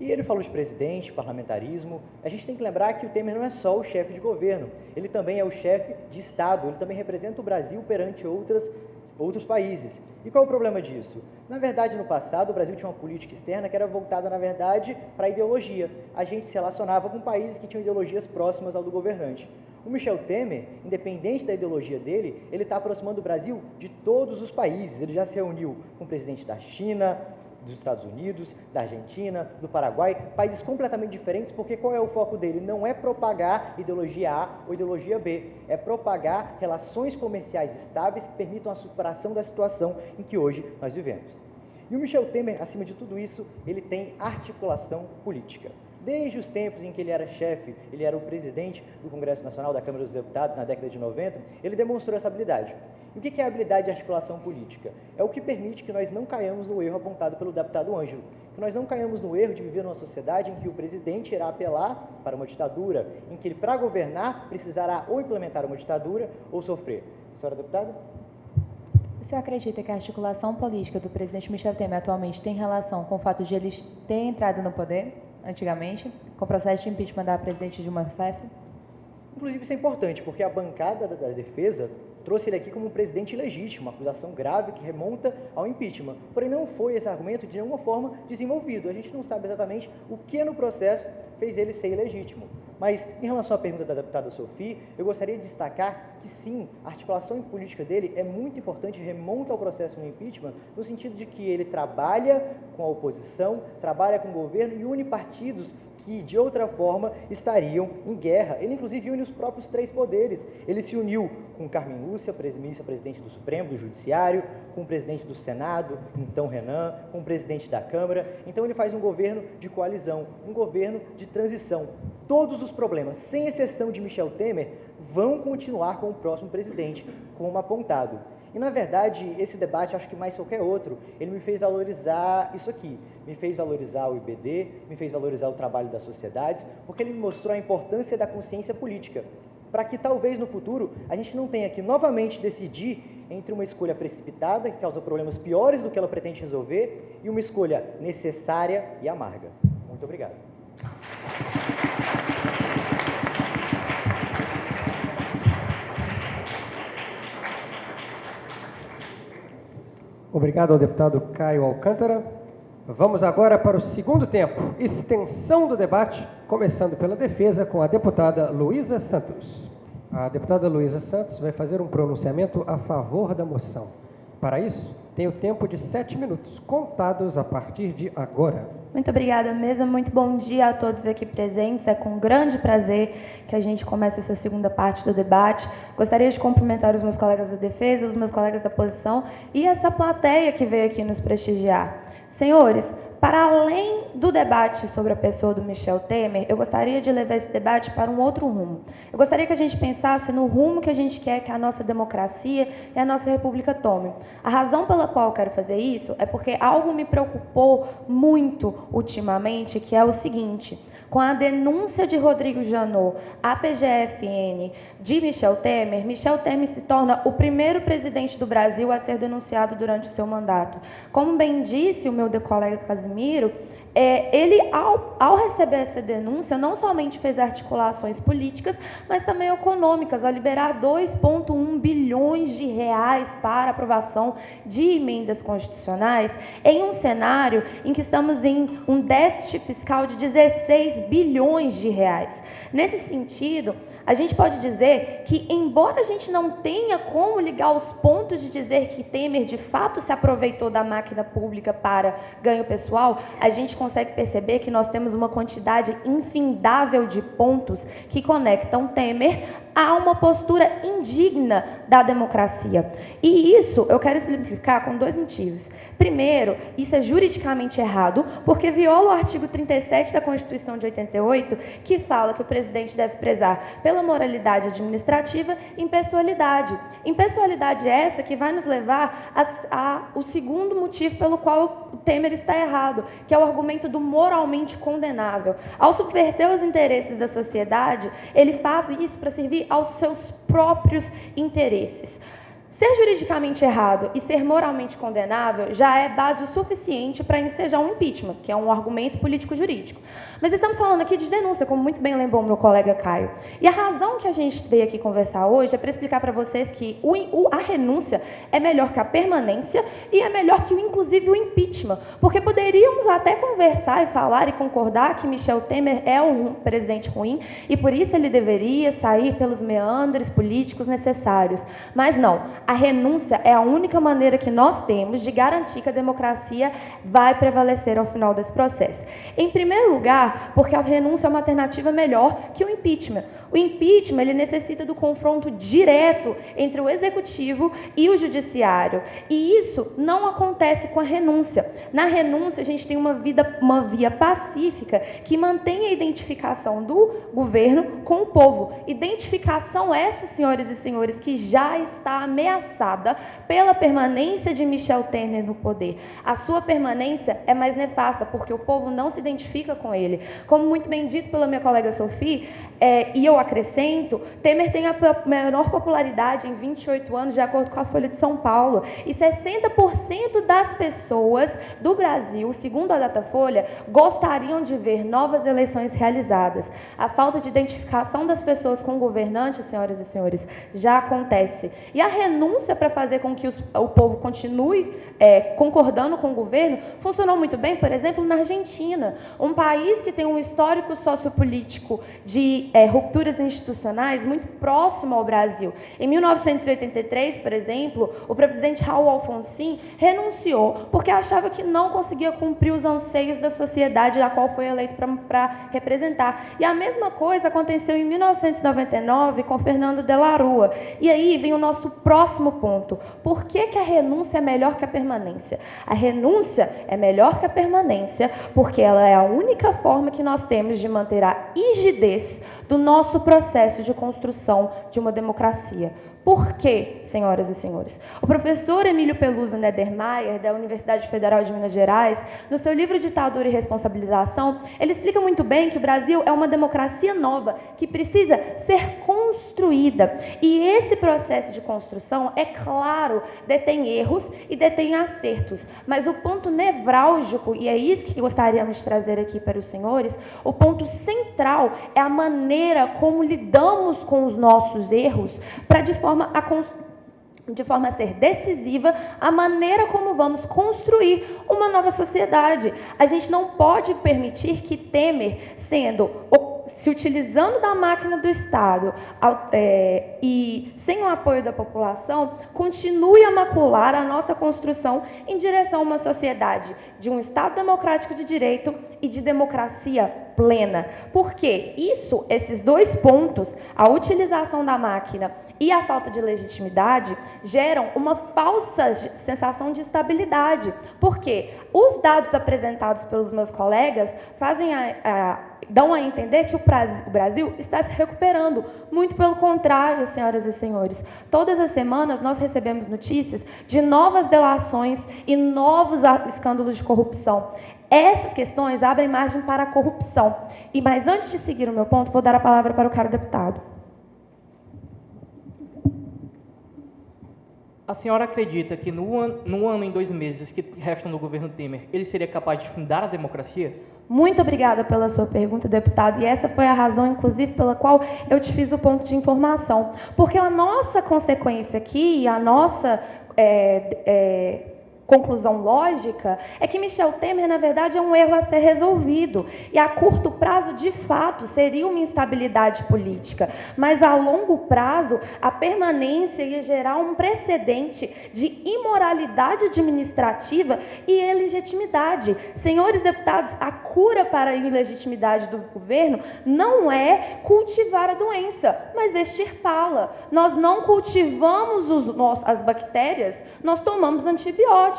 E ele falou de presidente, parlamentarismo. A gente tem que lembrar que o Temer não é só o chefe de governo, ele também é o chefe de Estado, ele também representa o Brasil perante outros países. E qual é o problema disso? Na verdade, no passado, o Brasil tinha uma política externa que era voltada, na verdade, para a ideologia. A gente se relacionava com países que tinham ideologias próximas ao do governante. O Michel Temer, independente da ideologia dele, ele está aproximando o Brasil de todos os países. Ele já se reuniu com o presidente da China, dos Estados Unidos, da Argentina, do Paraguai, países completamente diferentes, porque qual é o foco dele? Não é propagar ideologia A ou ideologia B, é propagar relações comerciais estáveis que permitam a superação da situação em que hoje nós vivemos. E o Michel Temer, acima de tudo isso, ele tem articulação política. Desde os tempos em que ele era chefe, ele era o presidente do Congresso Nacional, da Câmara dos Deputados, na década de 90, ele demonstrou essa habilidade. E o que é a habilidade de articulação política? É o que permite que nós não caiamos no erro apontado pelo deputado Ângelo, que nós não caiamos no erro de viver numa sociedade em que o presidente irá apelar para uma ditadura, em que ele, para governar, precisará ou implementar uma ditadura ou sofrer. Senhora deputada? O senhor acredita que a articulação política do presidente Michel Temer atualmente tem relação com o fato de ele ter entrado no poder, antigamente, com o processo de impeachment da presidente Dilma Rousseff? Inclusive, isso é importante, porque a bancada da defesa trouxe ele aqui como um presidente ilegítimo, uma acusação grave que remonta ao impeachment. Porém, não foi esse argumento de nenhuma forma desenvolvido. A gente não sabe exatamente o que no processo fez ele ser ilegítimo. Mas, em relação à pergunta da deputada Sophie, eu gostaria de destacar que, sim, a articulação política dele é muito importante, remonta ao processo no impeachment, no sentido de que ele trabalha com a oposição, trabalha com o governo e une partidos que, de outra forma, estariam em guerra. Ele, inclusive, une os próprios três poderes. Ele se uniu com Carmen Lúcia, ministra-presidente do Supremo, do Judiciário, com o presidente do Senado, então Renan, com o presidente da Câmara. Então, ele faz um governo de coalizão, um governo de transição. Todos os problemas, sem exceção de Michel Temer, vão continuar com o próximo presidente, como apontado. E, na verdade, esse debate, acho que mais qualquer outro, ele me fez valorizar isso aqui, me fez valorizar o IBD, me fez valorizar o trabalho das sociedades, porque ele me mostrou a importância da consciência política, para que talvez no futuro a gente não tenha que novamente decidir entre uma escolha precipitada, que causa problemas piores do que ela pretende resolver, e uma escolha necessária e amarga. Muito obrigado. Obrigado ao deputado Caio Alcântara. Vamos agora para o segundo tempo, extensão do debate, começando pela defesa com a deputada Luísa Santos. A deputada Luísa Santos vai fazer um pronunciamento a favor da moção. Para isso, tem o tempo de 7 minutos, contados a partir de agora. Muito obrigada, mesa. Muito bom dia a todos aqui presentes. É com grande prazer que a gente começa essa segunda parte do debate. Gostaria de cumprimentar os meus colegas da defesa, os meus colegas da oposição e essa plateia que veio aqui nos prestigiar. Senhores, para além do debate sobre a pessoa do Michel Temer, eu gostaria de levar esse debate para um outro rumo. Eu gostaria que a gente pensasse no rumo que a gente quer que a nossa democracia e a nossa república tome. A razão pela qual eu quero fazer isso é porque algo me preocupou muito ultimamente, que é o seguinte: com a denúncia de Rodrigo Janot à PGFN de Michel Temer se torna o primeiro presidente do Brasil a ser denunciado durante o seu mandato. Como bem disse o meu colega Casimiro, ele, ao receber essa denúncia, não somente fez articulações políticas, mas também econômicas, ao liberar 2,1 bilhões de reais para aprovação de emendas constitucionais, em um cenário em que estamos em um déficit fiscal de 16 bilhões de reais. Nesse sentido, a gente pode dizer que, embora a gente não tenha como ligar os pontos de dizer que Temer, de fato, se aproveitou da máquina pública para ganho pessoal, a gente consegue perceber que nós temos uma quantidade infindável de pontos que conectam Temer a uma postura indigna da democracia. E isso eu quero explicar com 2 motivos. Primeiro, isso é juridicamente errado, porque viola o artigo 37 da Constituição de 88, que fala que o presidente deve prezar pela moralidade administrativa e impessoalidade. Impessoalidade essa que vai nos levar ao segundo motivo pelo qual o Temer está errado, que é o argumento do moralmente condenável. Ao subverter os interesses da sociedade, ele faz isso para servir aos seus próprios interesses. Ser juridicamente errado e ser moralmente condenável já é base o suficiente para ensejar um impeachment, que é um argumento político-jurídico. Mas estamos falando aqui de denúncia, como muito bem lembrou meu colega Caio. E a razão que a gente veio aqui conversar hoje é para explicar para vocês que a renúncia é melhor que a permanência e é melhor que, inclusive, o impeachment. Porque poderíamos até conversar e falar e concordar que Michel Temer é um presidente ruim e, por isso, ele deveria sair pelos meandres políticos necessários. Mas não. A renúncia é a única maneira que nós temos de garantir que a democracia vai prevalecer ao final desse processo. Em primeiro lugar, porque a renúncia é uma alternativa melhor que o impeachment. O impeachment ele necessita do confronto direto entre o executivo e o judiciário. E isso não acontece com a renúncia. Na renúncia, a gente tem uma via pacífica que mantém a identificação do governo com o povo. Identificação essa, senhoras e senhores, que já está ameaçada pela permanência de Michel Temer no poder. A sua permanência é mais nefasta, porque o povo não se identifica com ele. Como muito bem dito pela minha colega Sophie, e eu acrescento, Temer tem a menor popularidade em 28 anos, de acordo com a Folha de São Paulo. E 60% das pessoas do Brasil, segundo a Datafolha, gostariam de ver novas eleições realizadas. A falta de identificação das pessoas com o governante, senhoras e senhores, já acontece. E a renúncia renúncia para fazer com que o povo continue concordando com o governo funcionou muito bem, por exemplo, na Argentina, um país que tem um histórico sociopolítico de rupturas institucionais muito próximo ao Brasil. Em 1983, por exemplo, o presidente Raul Alfonsín renunciou porque achava que não conseguia cumprir os anseios da sociedade a qual foi eleito para representar. E a mesma coisa aconteceu em 1999 com Fernando de la Rúa. E aí vem o nosso próximo ponto. Por que a renúncia é melhor que a permanência? A renúncia é melhor que a permanência porque ela é a única forma que nós temos de manter a rigidez do nosso processo de construção de uma democracia. Por quê, senhoras e senhores? O professor Emílio Peluso Nedermayer, da Universidade Federal de Minas Gerais, no seu livro Ditadura e Responsabilização, ele explica muito bem que o Brasil é uma democracia nova, que precisa ser construída. E esse processo de construção, é claro, detém erros e detém acertos. Mas o ponto nevrálgico, e é isso que gostaríamos de trazer aqui para os senhores, o ponto central é a maneira como lidamos com os nossos erros para, de forma a ser decisiva, a maneira como vamos construir uma nova sociedade. A gente não pode permitir que Temer, se utilizando da máquina do Estado e sem o apoio da população, continue a macular a nossa construção em direção a uma sociedade de um Estado democrático de direito e de democracia plena. Porque esses dois pontos, a utilização da máquina e a falta de legitimidade, geram uma falsa sensação de estabilidade. Porque os dados apresentados pelos meus colegas dão a entender que o Brasil está se recuperando. Muito pelo contrário, senhoras e senhores. Todas as semanas nós recebemos notícias de novas delações e novos escândalos de corrupção. Essas questões abrem margem para a corrupção. Mas antes de seguir o meu ponto, vou dar a palavra para o caro deputado. A senhora acredita que no ano e 2 meses que restam do governo Temer, ele seria capaz de fundar a democracia? Muito obrigada pela sua pergunta, deputado, e essa foi a razão, inclusive, pela qual eu te fiz o ponto de informação. Porque a nossa consequência aqui, a nossa conclusão lógica, é que Michel Temer, na verdade, é um erro a ser resolvido. E a curto prazo, de fato, seria uma instabilidade política. Mas a longo prazo, a permanência ia gerar um precedente de imoralidade administrativa e ilegitimidade. Senhores deputados, a cura para a ilegitimidade do governo não é cultivar a doença, mas extirpá-la. Nós não cultivamos as bactérias, nós tomamos antibióticos.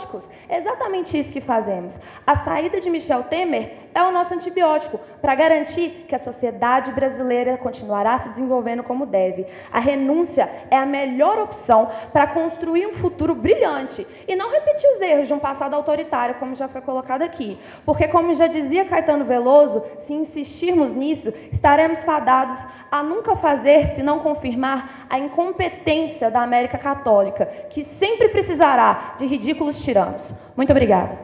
É exatamente isso que fazemos. A saída de Michel Temer é o nosso antibiótico para garantir que a sociedade brasileira continuará se desenvolvendo como deve. A renúncia é a melhor opção para construir um futuro brilhante e não repetir os erros de um passado autoritário, como já foi colocado aqui. Porque, como já dizia Caetano Veloso, se insistirmos nisso, estaremos fadados a nunca fazer, se não confirmar, a incompetência da América Católica, que sempre precisará de ridículos tiranos. Muito obrigada.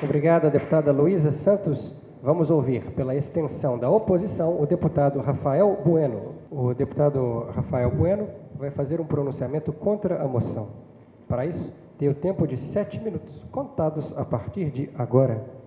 Obrigado, deputada Luísa Santos. Vamos ouvir, pela extensão da oposição, o deputado Rafael Bueno. O deputado Rafael Bueno vai fazer um pronunciamento contra a moção. Para isso, tem o tempo de 7 minutos, contados a partir de agora.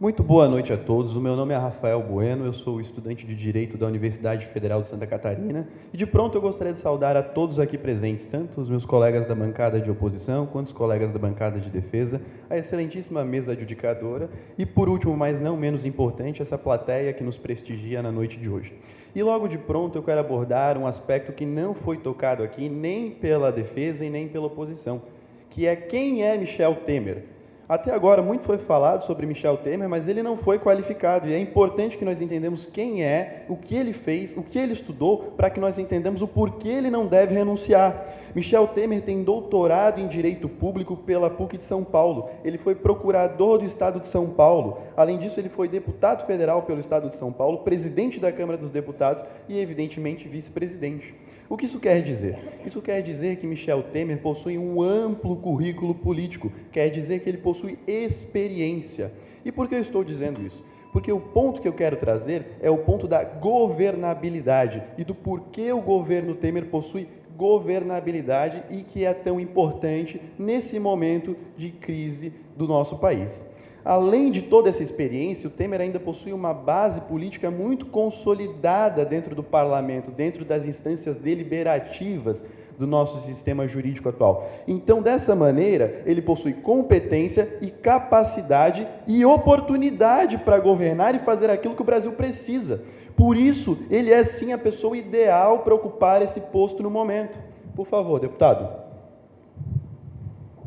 Muito boa noite a todos. O meu nome é Rafael Bueno, eu sou estudante de Direito da Universidade Federal de Santa Catarina e, de pronto, eu gostaria de saudar a todos aqui presentes, tanto os meus colegas da bancada de oposição quanto os colegas da bancada de defesa, a excelentíssima mesa adjudicadora e, por último, mas não menos importante, essa plateia que nos prestigia na noite de hoje. E logo de pronto eu quero abordar um aspecto que não foi tocado aqui nem pela defesa e nem pela oposição, que é quem é Michel Temer. Até agora, muito foi falado sobre Michel Temer, mas ele não foi qualificado. E é importante que nós entendamos quem é, o que ele fez, o que ele estudou, para que nós entendamos o porquê ele não deve renunciar. Michel Temer tem doutorado em Direito Público pela PUC de São Paulo. Ele foi procurador do Estado de São Paulo. Além disso, ele foi deputado federal pelo Estado de São Paulo, presidente da Câmara dos Deputados e, evidentemente, vice-presidente. O que isso quer dizer? Isso quer dizer que Michel Temer possui um amplo currículo político, quer dizer que ele possui experiência. E por que eu estou dizendo isso? Porque o ponto que eu quero trazer é o ponto da governabilidade e do porquê o governo Temer possui governabilidade e que é tão importante nesse momento de crise do nosso país. Além de toda essa experiência, o Temer ainda possui uma base política muito consolidada dentro do parlamento, dentro das instâncias deliberativas do nosso sistema jurídico atual. Então, dessa maneira, ele possui competência e capacidade e oportunidade para governar e fazer aquilo que o Brasil precisa. Por isso, ele é sim a pessoa ideal para ocupar esse posto no momento. Por favor, deputado.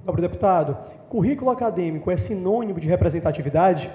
Nobre deputado, currículo acadêmico é sinônimo de representatividade?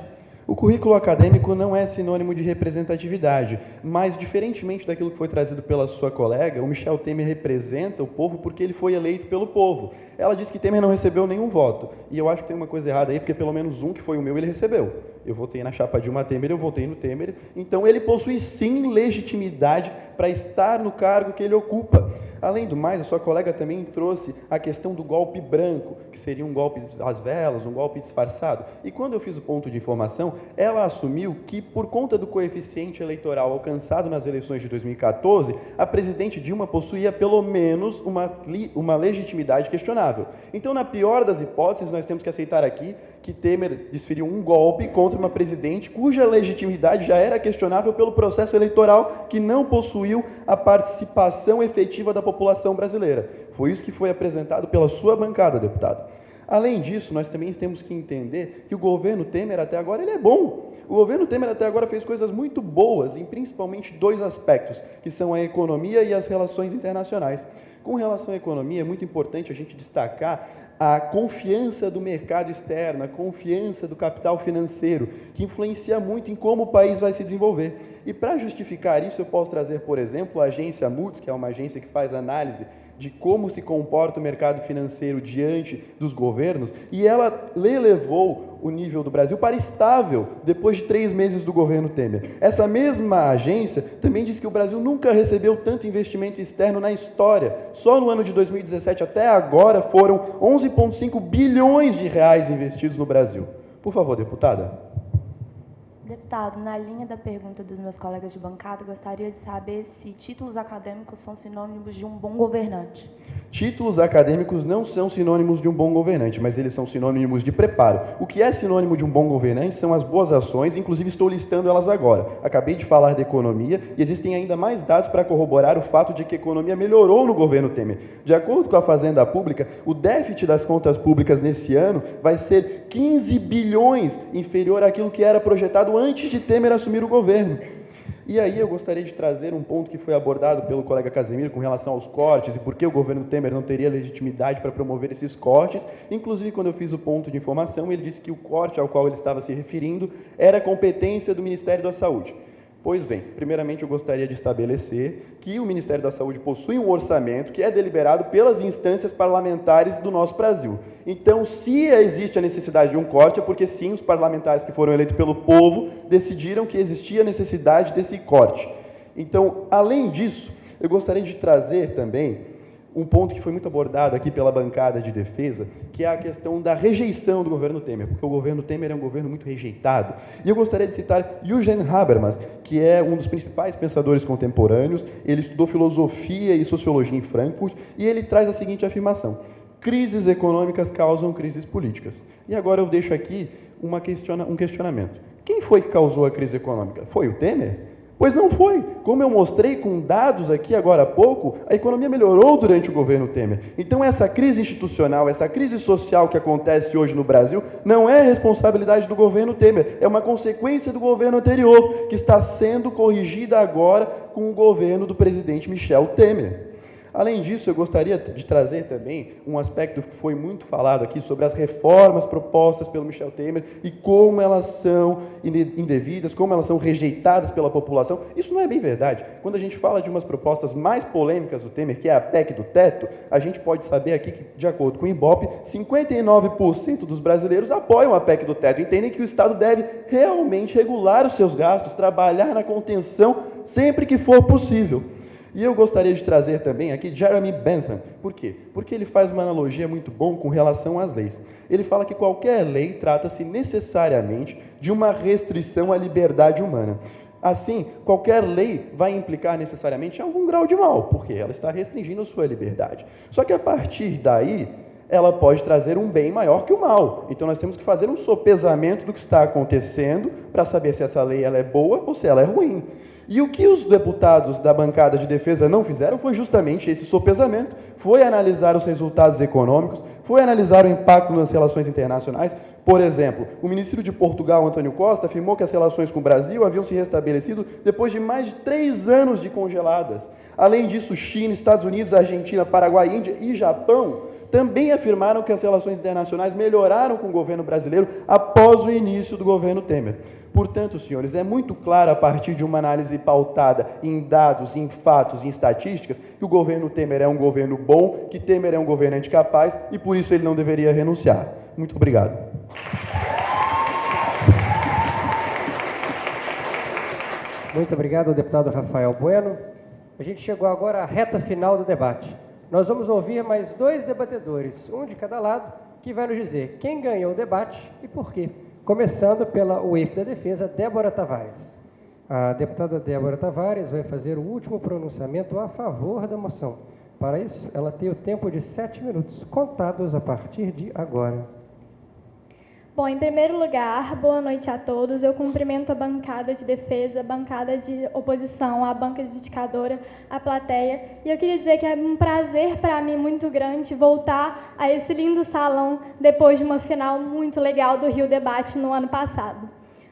O currículo acadêmico não é sinônimo de representatividade, mas, diferentemente daquilo que foi trazido pela sua colega, o Michel Temer representa o povo porque ele foi eleito pelo povo. Ela disse que Temer não recebeu nenhum voto, e eu acho que tem uma coisa errada aí, porque pelo menos um, que foi o meu, ele recebeu. Eu votei na chapa Dilma Temer, eu votei no Temer, então ele possui sim legitimidade para estar no cargo que ele ocupa. Além do mais, a sua colega também trouxe a questão do golpe branco, que seria um golpe às velas, um golpe disfarçado. E quando eu fiz o ponto de informação, ela assumiu que, por conta do coeficiente eleitoral alcançado nas eleições de 2014, a presidente Dilma possuía pelo menos uma legitimidade questionável. Então, na pior das hipóteses, nós temos que aceitar aqui que Temer desferiu um golpe contra uma presidente cuja legitimidade já era questionável pelo processo eleitoral, que não possuiu a participação efetiva da população brasileira. Foi isso que foi apresentado pela sua bancada, deputado. Além disso, nós também temos que entender que o governo Temer até agora ele é bom. O governo Temer até agora fez coisas muito boas, em principalmente dois aspectos, que são a economia e as relações internacionais. Com relação à economia, é muito importante a gente destacar a confiança do mercado externo, a confiança do capital financeiro, que influencia muito em como o país vai se desenvolver. E para justificar isso, eu posso trazer, por exemplo, a agência Moody's, que é uma agência que faz análise de como se comporta o mercado financeiro diante dos governos, e ela elevou o nível do Brasil para estável depois de 3 meses do governo Temer. Essa mesma agência também diz que o Brasil nunca recebeu tanto investimento externo na história. Só no ano de 2017 até agora foram 11,5 bilhões de reais investidos no Brasil. Por favor, deputada. Deputado, na linha da pergunta dos meus colegas de bancada, gostaria de saber se títulos acadêmicos são sinônimos de um bom governante. Títulos acadêmicos não são sinônimos de um bom governante, mas eles são sinônimos de preparo. O que é sinônimo de um bom governante são as boas ações, inclusive estou listando elas agora. Acabei de falar da economia e existem ainda mais dados para corroborar o fato de que a economia melhorou no governo Temer. De acordo com a Fazenda Pública, o déficit das contas públicas nesse ano vai ser 15 bilhões inferior àquilo que era projetado antes de Temer assumir o governo. E aí eu gostaria de trazer um ponto que foi abordado pelo colega Casemiro com relação aos cortes e por que o governo Temer não teria legitimidade para promover esses cortes. Inclusive, quando eu fiz o ponto de informação, ele disse que o corte ao qual ele estava se referindo era competência do Ministério da Saúde. Pois bem, primeiramente eu gostaria de estabelecer que o Ministério da Saúde possui um orçamento que é deliberado pelas instâncias parlamentares do nosso Brasil. Então, se existe a necessidade de um corte, é porque sim, os parlamentares que foram eleitos pelo povo decidiram que existia necessidade desse corte. Então, além disso, eu gostaria de trazer também um ponto que foi muito abordado aqui pela bancada de defesa, que é a questão da rejeição do governo Temer, porque o governo Temer é um governo muito rejeitado. E eu gostaria de citar Jürgen Habermas, que é um dos principais pensadores contemporâneos. Ele estudou filosofia e sociologia em Frankfurt, e ele traz a seguinte afirmação: crises econômicas causam crises políticas. E agora eu deixo aqui um questionamento. Quem foi que causou a crise econômica? Foi o Temer? Pois não foi. Como eu mostrei com dados aqui agora há pouco, a economia melhorou durante o governo Temer. Então essa crise institucional, essa crise social que acontece hoje no Brasil, não é responsabilidade do governo Temer, é uma consequência do governo anterior, que está sendo corrigida agora com o governo do presidente Michel Temer. Além disso, eu gostaria de trazer também um aspecto que foi muito falado aqui sobre as reformas propostas pelo Michel Temer e como elas são indevidas, como elas são rejeitadas pela população. Isso não é bem verdade. Quando a gente fala de umas propostas mais polêmicas do Temer, que é a PEC do teto, a gente pode saber aqui que, de acordo com o IBOP, 59% dos brasileiros apoiam a PEC do teto, entendem que o Estado deve realmente regular os seus gastos, trabalhar na contenção sempre que for possível. E eu gostaria de trazer também aqui Jeremy Bentham. Por quê? Porque ele faz uma analogia muito boa com relação às leis. Ele fala que qualquer lei trata-se necessariamente de uma restrição à liberdade humana. Assim, qualquer lei vai implicar necessariamente algum grau de mal, porque ela está restringindo a sua liberdade. Só que a partir daí, ela pode trazer um bem maior que o mal. Então nós temos que fazer um sopesamento do que está acontecendo para saber se essa lei ela é boa ou se ela é ruim. E o que os deputados da bancada de defesa não fizeram foi justamente esse sopesamento, foi analisar os resultados econômicos, foi analisar o impacto nas relações internacionais. Por exemplo, o ministro de Portugal, Antônio Costa, afirmou que as relações com o Brasil haviam se restabelecido depois de mais de 3 anos de congeladas. Além disso, China, Estados Unidos, Argentina, Paraguai, Índia e Japão também afirmaram que as relações internacionais melhoraram com o governo brasileiro após o início do governo Temer. Portanto, senhores, é muito claro, a partir de uma análise pautada em dados, em fatos, em estatísticas, que o governo Temer é um governo bom, que Temer é um governante capaz e, por isso, ele não deveria renunciar. Muito obrigado. Muito obrigado, deputado Rafael Bueno. A gente chegou agora à reta final do debate. Nós vamos ouvir mais 2 debatedores, um de cada lado, que vai nos dizer quem ganhou o debate e por quê. Começando pela UEP da Defesa, Débora Tavares. A deputada Débora Tavares vai fazer o último pronunciamento a favor da moção. Para isso, ela tem o tempo de 7 minutos, contados a partir de agora. Bom, em primeiro lugar, boa noite a todos. Eu cumprimento a bancada de defesa, a bancada de oposição, a banca indicadora, a plateia. E eu queria dizer que é um prazer para mim muito grande voltar a esse lindo salão depois de uma final muito legal do Rio Debate no ano passado.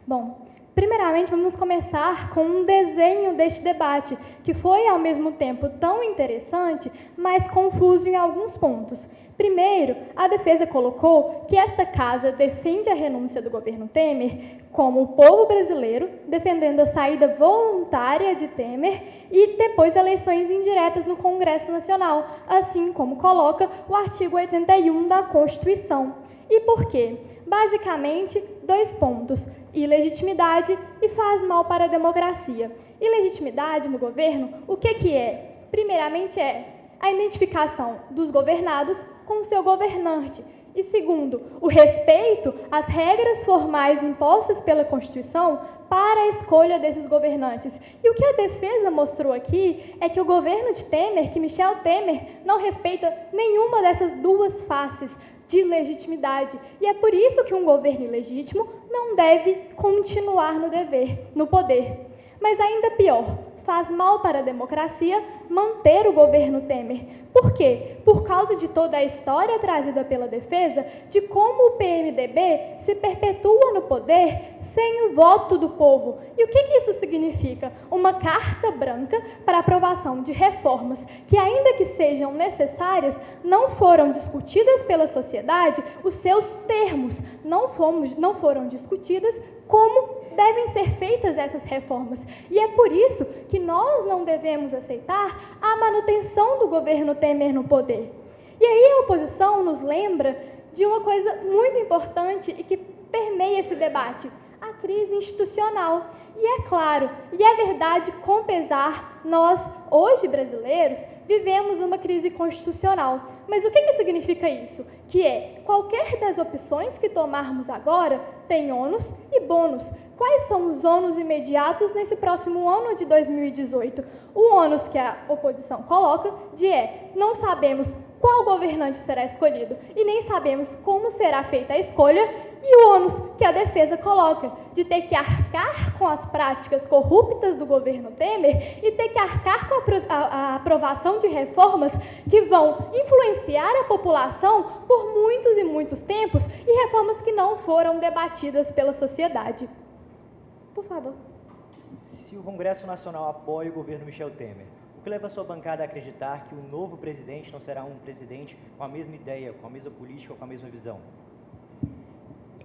Bom, primeiramente vamos começar com um desenho deste debate, que foi ao mesmo tempo tão interessante, mas confuso em alguns pontos. Primeiro, a defesa colocou que esta casa defende a renúncia do governo Temer como o povo brasileiro, defendendo a saída voluntária de Temer e depois eleições indiretas no Congresso Nacional, assim como coloca o artigo 81 da Constituição. E por quê? Basicamente, 2 pontos: ilegitimidade e faz mal para a democracia. Ilegitimidade no governo, o que é? Primeiramente a identificação dos governados com o seu governante. E segundo, o respeito às regras formais impostas pela Constituição para a escolha desses governantes. E o que a defesa mostrou aqui é que o governo de Temer, que Michel Temer, não respeita nenhuma dessas 2 faces de legitimidade. E é por isso que um governo ilegítimo não deve continuar no poder. Mas ainda pior, faz mal para a democracia manter o governo Temer. Por quê? Por causa de toda a história trazida pela defesa de como o PMDB se perpetua no poder sem o voto do povo. E o que isso significa? Uma carta branca para aprovação de reformas que, ainda que sejam necessárias, não foram discutidas pela sociedade, os seus termos não foram discutidas como devem ser feitas essas reformas. E é por isso que nós não devemos aceitar a manutenção do governo Temer no poder. E aí a oposição nos lembra de uma coisa muito importante e que permeia esse debate: a crise institucional. E é claro, e é verdade, com pesar, nós, hoje brasileiros, vivemos uma crise constitucional. Mas o que significa isso? Que qualquer das opções que tomarmos agora tem ônus e bônus. Quais são os ônus imediatos nesse próximo ano de 2018? O ônus que a oposição coloca não sabemos qual governante será escolhido e nem sabemos como será feita a escolha, e o ônus que a defesa coloca de ter que arcar com as práticas corruptas do governo Temer e ter que arcar com a aprovação de reformas que vão influenciar a população por muitos e muitos tempos e reformas que não foram debatidas pela sociedade. Por favor. Se o Congresso Nacional apoia o governo Michel Temer, o que leva a sua bancada a acreditar que o novo presidente não será um presidente com a mesma ideia, com a mesma política, com a mesma visão?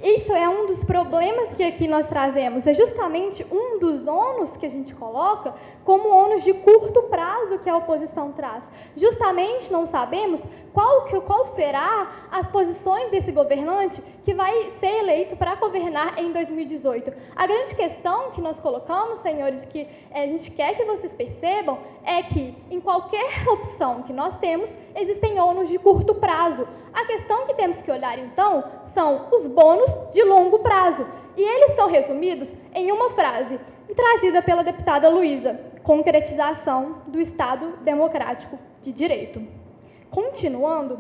Isso é um dos problemas que aqui nós trazemos, é justamente um dos ônus que a gente coloca como ônus de curto prazo que a oposição traz. Justamente não sabemos qual será as posições desse governante que vai ser eleito para governar em 2018. A grande questão que nós colocamos, senhores, que a gente quer que vocês percebam, é que em qualquer opção que nós temos, existem ônus de curto prazo. A questão que temos que olhar, então, são os bônus de longo prazo. E eles são resumidos em uma frase, trazida pela deputada Luísa: concretização do Estado Democrático de Direito. Continuando,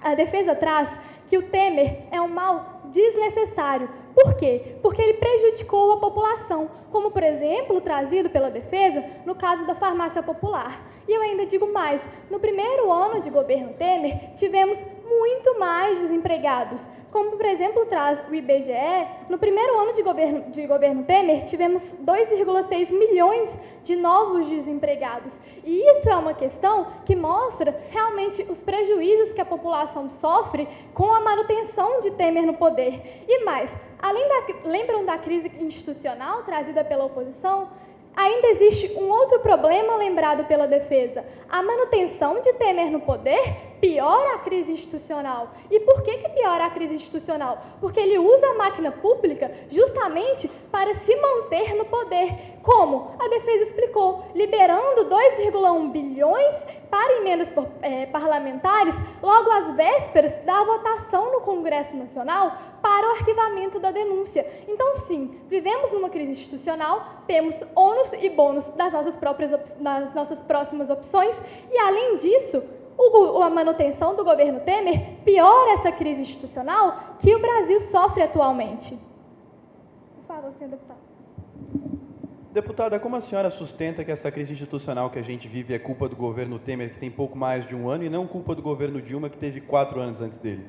a defesa traz que o Temer é um mal desnecessário. Por quê? Porque ele prejudicou a população, como, por exemplo, trazido pela defesa no caso da farmácia popular. E eu ainda digo mais, no primeiro ano de governo Temer, tivemos muito mais desempregados. Como, por exemplo, traz o IBGE, no primeiro ano de governo Temer, tivemos 2,6 milhões de novos desempregados. E isso é uma questão que mostra realmente os prejuízos que a população sofre com a manutenção de Temer no poder. E mais, lembram da crise institucional trazida pela oposição? Ainda existe um outro problema lembrado pela defesa. A manutenção de Temer no poder piora a crise institucional. E por que piora a crise institucional? Porque ele usa a máquina pública justamente para se manter no poder. Como? A defesa explicou, liberando 2,1 bilhões para emendas parlamentares logo às vésperas da votação no Congresso Nacional para o arquivamento da denúncia. Então, sim, vivemos numa crise institucional, temos ônus e bônus das nossas próximas opções e, além disso, a manutenção do governo Temer piora essa crise institucional que o Brasil sofre atualmente. Por favor, senhor deputado. Deputada, como a senhora sustenta que essa crise institucional que a gente vive é culpa do governo Temer, que tem pouco mais de um ano, e não culpa do governo Dilma, que teve 4 anos antes dele?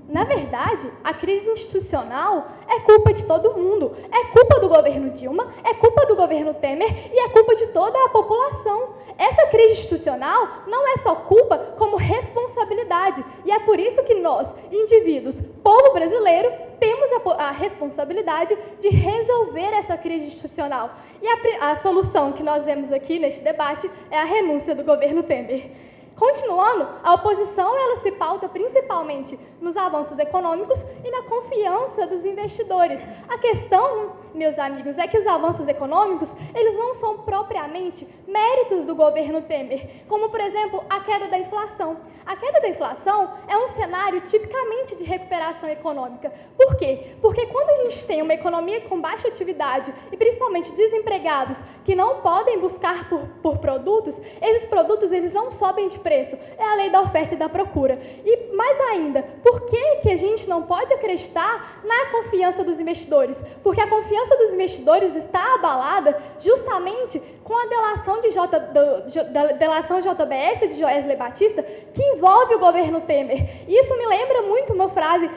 Na verdade, a crise institucional é culpa de todo mundo. É culpa do governo Dilma, é culpa do governo Temer e é culpa de toda a população. Essa crise institucional não é só culpa, como responsabilidade. E é por isso que nós, indivíduos, povo brasileiro, temos a responsabilidade de resolver essa crise institucional. E a solução que nós vemos aqui neste debate é a renúncia do governo Temer. Continuando, a oposição ela se pauta principalmente nos avanços econômicos e na confiança dos investidores. A questão, meus amigos, é que os avanços econômicos eles não são propriamente méritos do governo Temer, como, por exemplo, a queda da inflação. A queda da inflação é um cenário tipicamente de recuperação econômica. Por quê? Porque quando a gente tem uma economia com baixa atividade e principalmente desempregados que não podem buscar por produtos, esses produtos eles não sobem de preço. É a lei da oferta e da procura. E mais ainda, por que a gente não pode acreditar na confiança dos investidores? Porque a confiança dos investidores está abalada justamente com a delação JBS de Joesley Batista, que envolve o governo Temer. Isso me lembra muito uma frase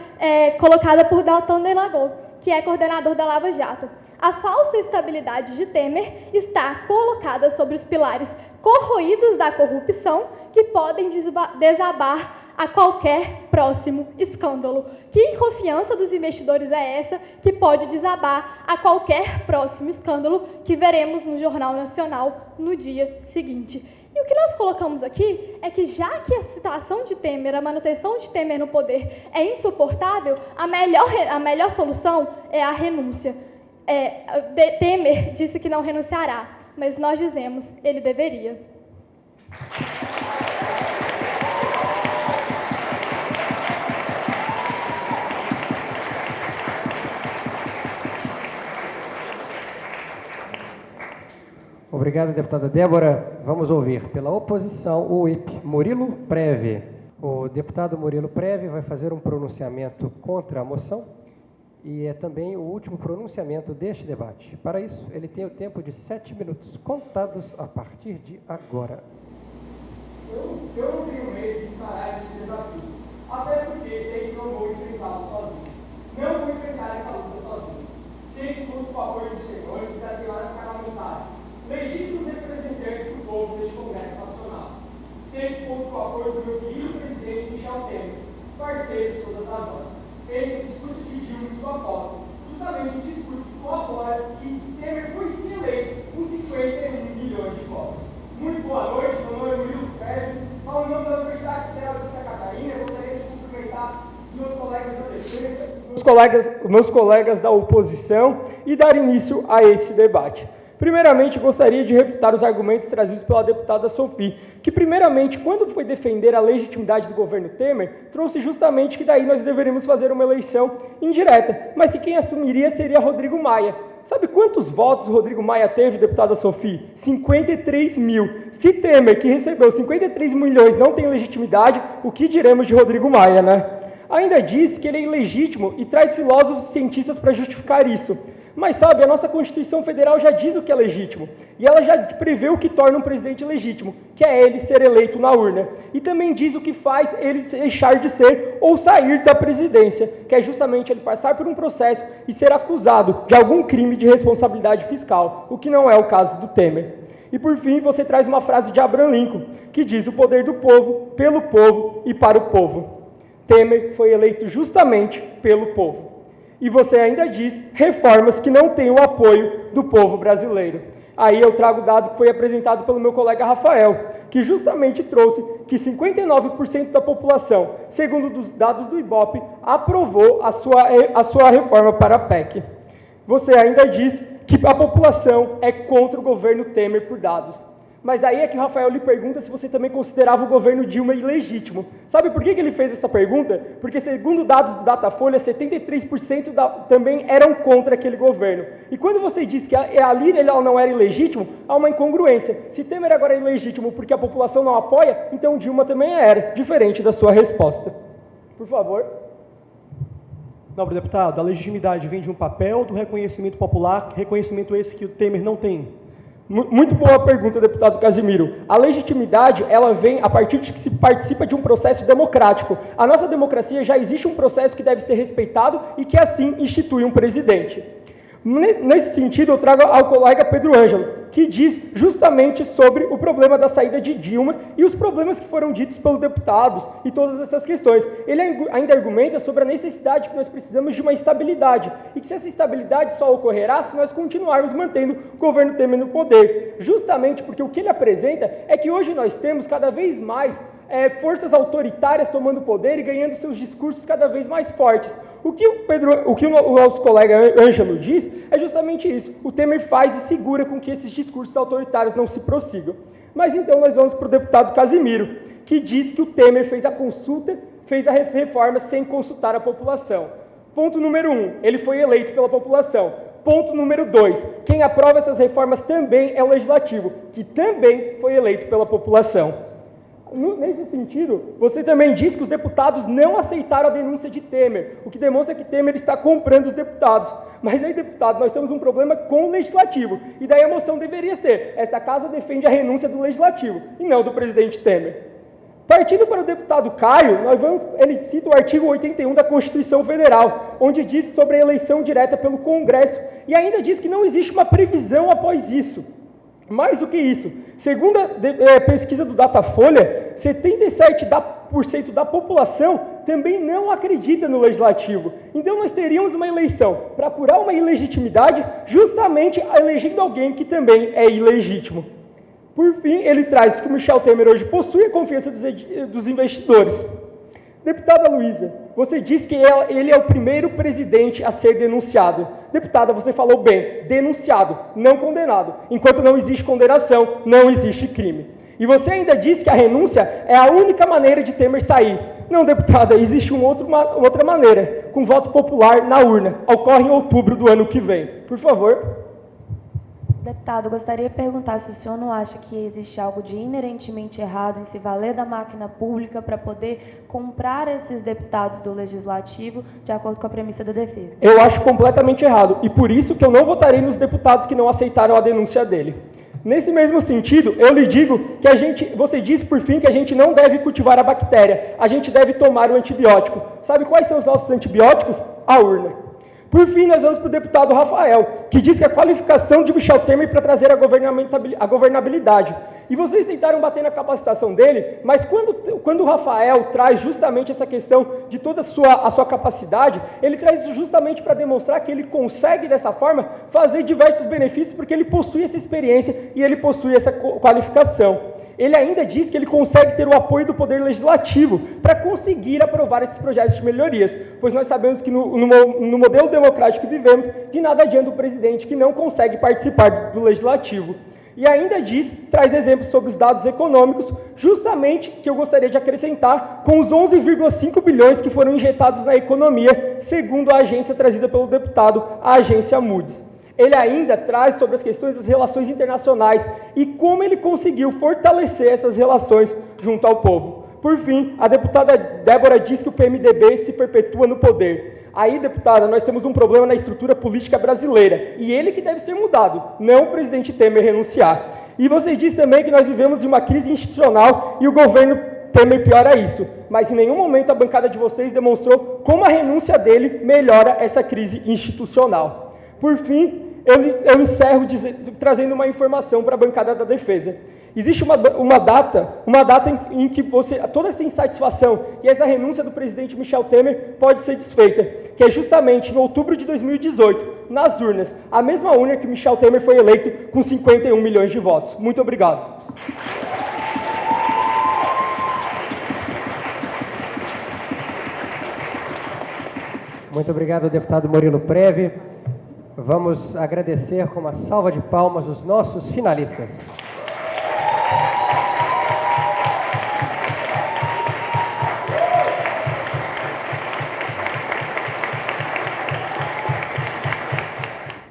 colocada por Dalton Delago, que é coordenador da Lava Jato. A falsa estabilidade de Temer está colocada sobre os pilares corroídos da corrupção que podem desabar a qualquer próximo escândalo. Que confiança dos investidores é essa que pode desabar a qualquer próximo escândalo que veremos no Jornal Nacional no dia seguinte? E o que nós colocamos aqui é que, já que a situação de Temer, a manutenção de Temer no poder é insuportável, a melhor solução é a renúncia. Temer disse que não renunciará, mas nós dizemos ele deveria. Obrigado, deputada Débora. Vamos ouvir pela oposição o whip Murilo Preve. O deputado Murilo Preve vai fazer um pronunciamento contra a moção e é também o último pronunciamento deste debate. Para isso, ele tem o tempo de 7 minutos, contados a partir de agora. Eu não tenho medo de encarar esse desafio, até porque sei que não vou enfrentá-lo sozinho. Não vou enfrentar essa luta sozinho. Sei que conto com o apoio dos senhores e das senhoras parlamentares, legítimos representantes do povo deste Congresso Nacional. Sei que conto com o apoio do meu querido presidente Michel Temer, parceiro de todas as horas. Esse é o discurso de Dilma e sua aposta, justamente o discurso que corrobora que Temer foi sim eleito com 51 milhões de votos. Muito boa noite, meu nome é Murilo Preve, falo em nome da meus colegas da oposição e dar início a esse debate. Primeiramente, gostaria de refutar os argumentos trazidos pela deputada Sophie, que primeiramente, quando foi defender a legitimidade do governo Temer, trouxe justamente que daí nós deveríamos fazer uma eleição indireta, mas que quem assumiria seria Rodrigo Maia. Sabe quantos votos o Rodrigo Maia teve, deputada Sophie? 53 mil. Se Temer, que recebeu 53 milhões, não tem legitimidade, o que diremos de Rodrigo Maia, né? Ainda diz que ele é ilegítimo e traz filósofos e cientistas para justificar isso. Mas, sabe, a nossa Constituição Federal já diz o que é legítimo, e ela já prevê o que torna um presidente legítimo, que é ele ser eleito na urna. E também diz o que faz ele deixar de ser ou sair da presidência, que é justamente ele passar por um processo e ser acusado de algum crime de responsabilidade fiscal, o que não é o caso do Temer. E, por fim, você traz uma frase de Abraham Lincoln, que diz: o poder do povo, pelo povo e para o povo. Temer foi eleito justamente pelo povo. E você ainda diz reformas que não têm o apoio do povo brasileiro. Aí eu trago o dado que foi apresentado pelo meu colega Rafael, que justamente trouxe que 59% da população, segundo os dados do IBOPE, aprovou a sua reforma para a PEC. Você ainda diz que a população é contra o governo Temer por dados. Mas aí é que o Rafael lhe pergunta se você também considerava o governo Dilma ilegítimo. Sabe por que ele fez essa pergunta? Porque, segundo dados do Datafolha, 73% também eram contra aquele governo. E quando você diz que ali ele não era ilegítimo, há uma incongruência. Se Temer agora é ilegítimo porque a população não apoia, então Dilma também era, diferente da sua resposta. Por favor. Nobre deputado, a legitimidade vem de um papel do reconhecimento popular, reconhecimento esse que o Temer não tem. Muito boa pergunta, deputado Casimiro. A legitimidade, ela vem a partir de que se participa de um processo democrático. A nossa democracia já existe um processo que deve ser respeitado e que assim institui um presidente. Nesse sentido, eu trago ao colega Pedro Ângelo, que diz justamente sobre o problema da saída de Dilma e os problemas que foram ditos pelos deputados e todas essas questões. Ele ainda argumenta sobre a necessidade que nós precisamos de uma estabilidade e que essa estabilidade só ocorrerá se nós continuarmos mantendo o governo Temer no poder. Justamente porque o que ele apresenta é que hoje nós temos cada vez mais forças autoritárias tomando poder e ganhando seus discursos cada vez mais fortes. O que o nosso colega Ângelo diz é justamente isso. O Temer faz e segura com que esses discursos autoritários não se prossigam. Mas então nós vamos para o deputado Casimiro, que diz que o Temer fez a consulta, fez as reformas sem consultar a população. Ponto número 1, ele foi eleito pela população. Ponto número 2, quem aprova essas reformas também é o Legislativo, que também foi eleito pela população. Nesse sentido, você também diz que os deputados não aceitaram a denúncia de Temer, o que demonstra que Temer está comprando os deputados. Mas aí, deputado, nós temos um problema com o Legislativo, e daí a moção deveria ser: esta casa defende a renúncia do Legislativo, e não do presidente Temer. Partindo para o deputado Caio, ele cita o artigo 81 da Constituição Federal, onde diz sobre a eleição direta pelo Congresso, e ainda diz que não existe uma previsão após isso. Mais do que isso, segundo a pesquisa do Datafolha, 77% da população também não acredita no Legislativo. Então nós teríamos uma eleição para curar uma ilegitimidade, justamente elegendo alguém que também é ilegítimo. Por fim, ele traz que o Michel Temer hoje possui a confiança dos investidores. Deputada Luísa, você disse que ele é o primeiro presidente a ser denunciado. Deputada, você falou bem, denunciado, não condenado. Enquanto não existe condenação, não existe crime. E você ainda disse que a renúncia é a única maneira de Temer sair. Não, deputada, existe outra maneira, com voto popular na urna. Ocorre em outubro do ano que vem. Por favor. Deputado, gostaria de perguntar se o senhor não acha que existe algo de inerentemente errado em se valer da máquina pública para poder comprar esses deputados do Legislativo de acordo com a premissa da defesa. Eu acho completamente errado, e por isso que eu não votarei nos deputados que não aceitaram a denúncia dele. Nesse mesmo sentido, eu lhe digo que você disse por fim que a gente não deve cultivar a bactéria, a gente deve tomar o antibiótico. Sabe quais são os nossos antibióticos? A urna. Por fim, nós vamos para o deputado Rafael, que diz que a qualificação de Michel Temer para trazer a governabilidade. E vocês tentaram bater na capacitação dele, mas quando o Rafael traz justamente essa questão de toda a sua capacidade, ele traz isso justamente para demonstrar que ele consegue, dessa forma, fazer diversos benefícios, porque ele possui essa experiência e ele possui essa qualificação. Ele ainda diz que ele consegue ter o apoio do Poder Legislativo para conseguir aprovar esses projetos de melhorias, pois nós sabemos que no modelo democrático que vivemos, de nada adianta o presidente que não consegue participar do Legislativo. E ainda traz exemplos sobre os dados econômicos, justamente que eu gostaria de acrescentar, com os 11,5 bilhões que foram injetados na economia, segundo a agência trazida pelo deputado, a agência Moody's. Ele ainda traz sobre as questões das relações internacionais e como ele conseguiu fortalecer essas relações junto ao povo. Por fim, a deputada Débora diz que o PMDB se perpetua no poder. Aí, deputada, nós temos um problema na estrutura política brasileira, e ele que deve ser mudado, não o presidente Temer renunciar. E você diz também que nós vivemos de uma crise institucional e o governo Temer piora isso, mas em nenhum momento a bancada de vocês demonstrou como a renúncia dele melhora essa crise institucional. Por fim, eu encerro trazendo uma informação para a bancada da defesa. Existe uma data em que toda essa insatisfação e essa renúncia do presidente Michel Temer pode ser desfeita, que é justamente em outubro de 2018, nas urnas, a mesma urna que Michel Temer foi eleito com 51 milhões de votos. Muito obrigado. Muito obrigado, deputado Murilo Preve. Vamos agradecer com uma salva de palmas os nossos finalistas.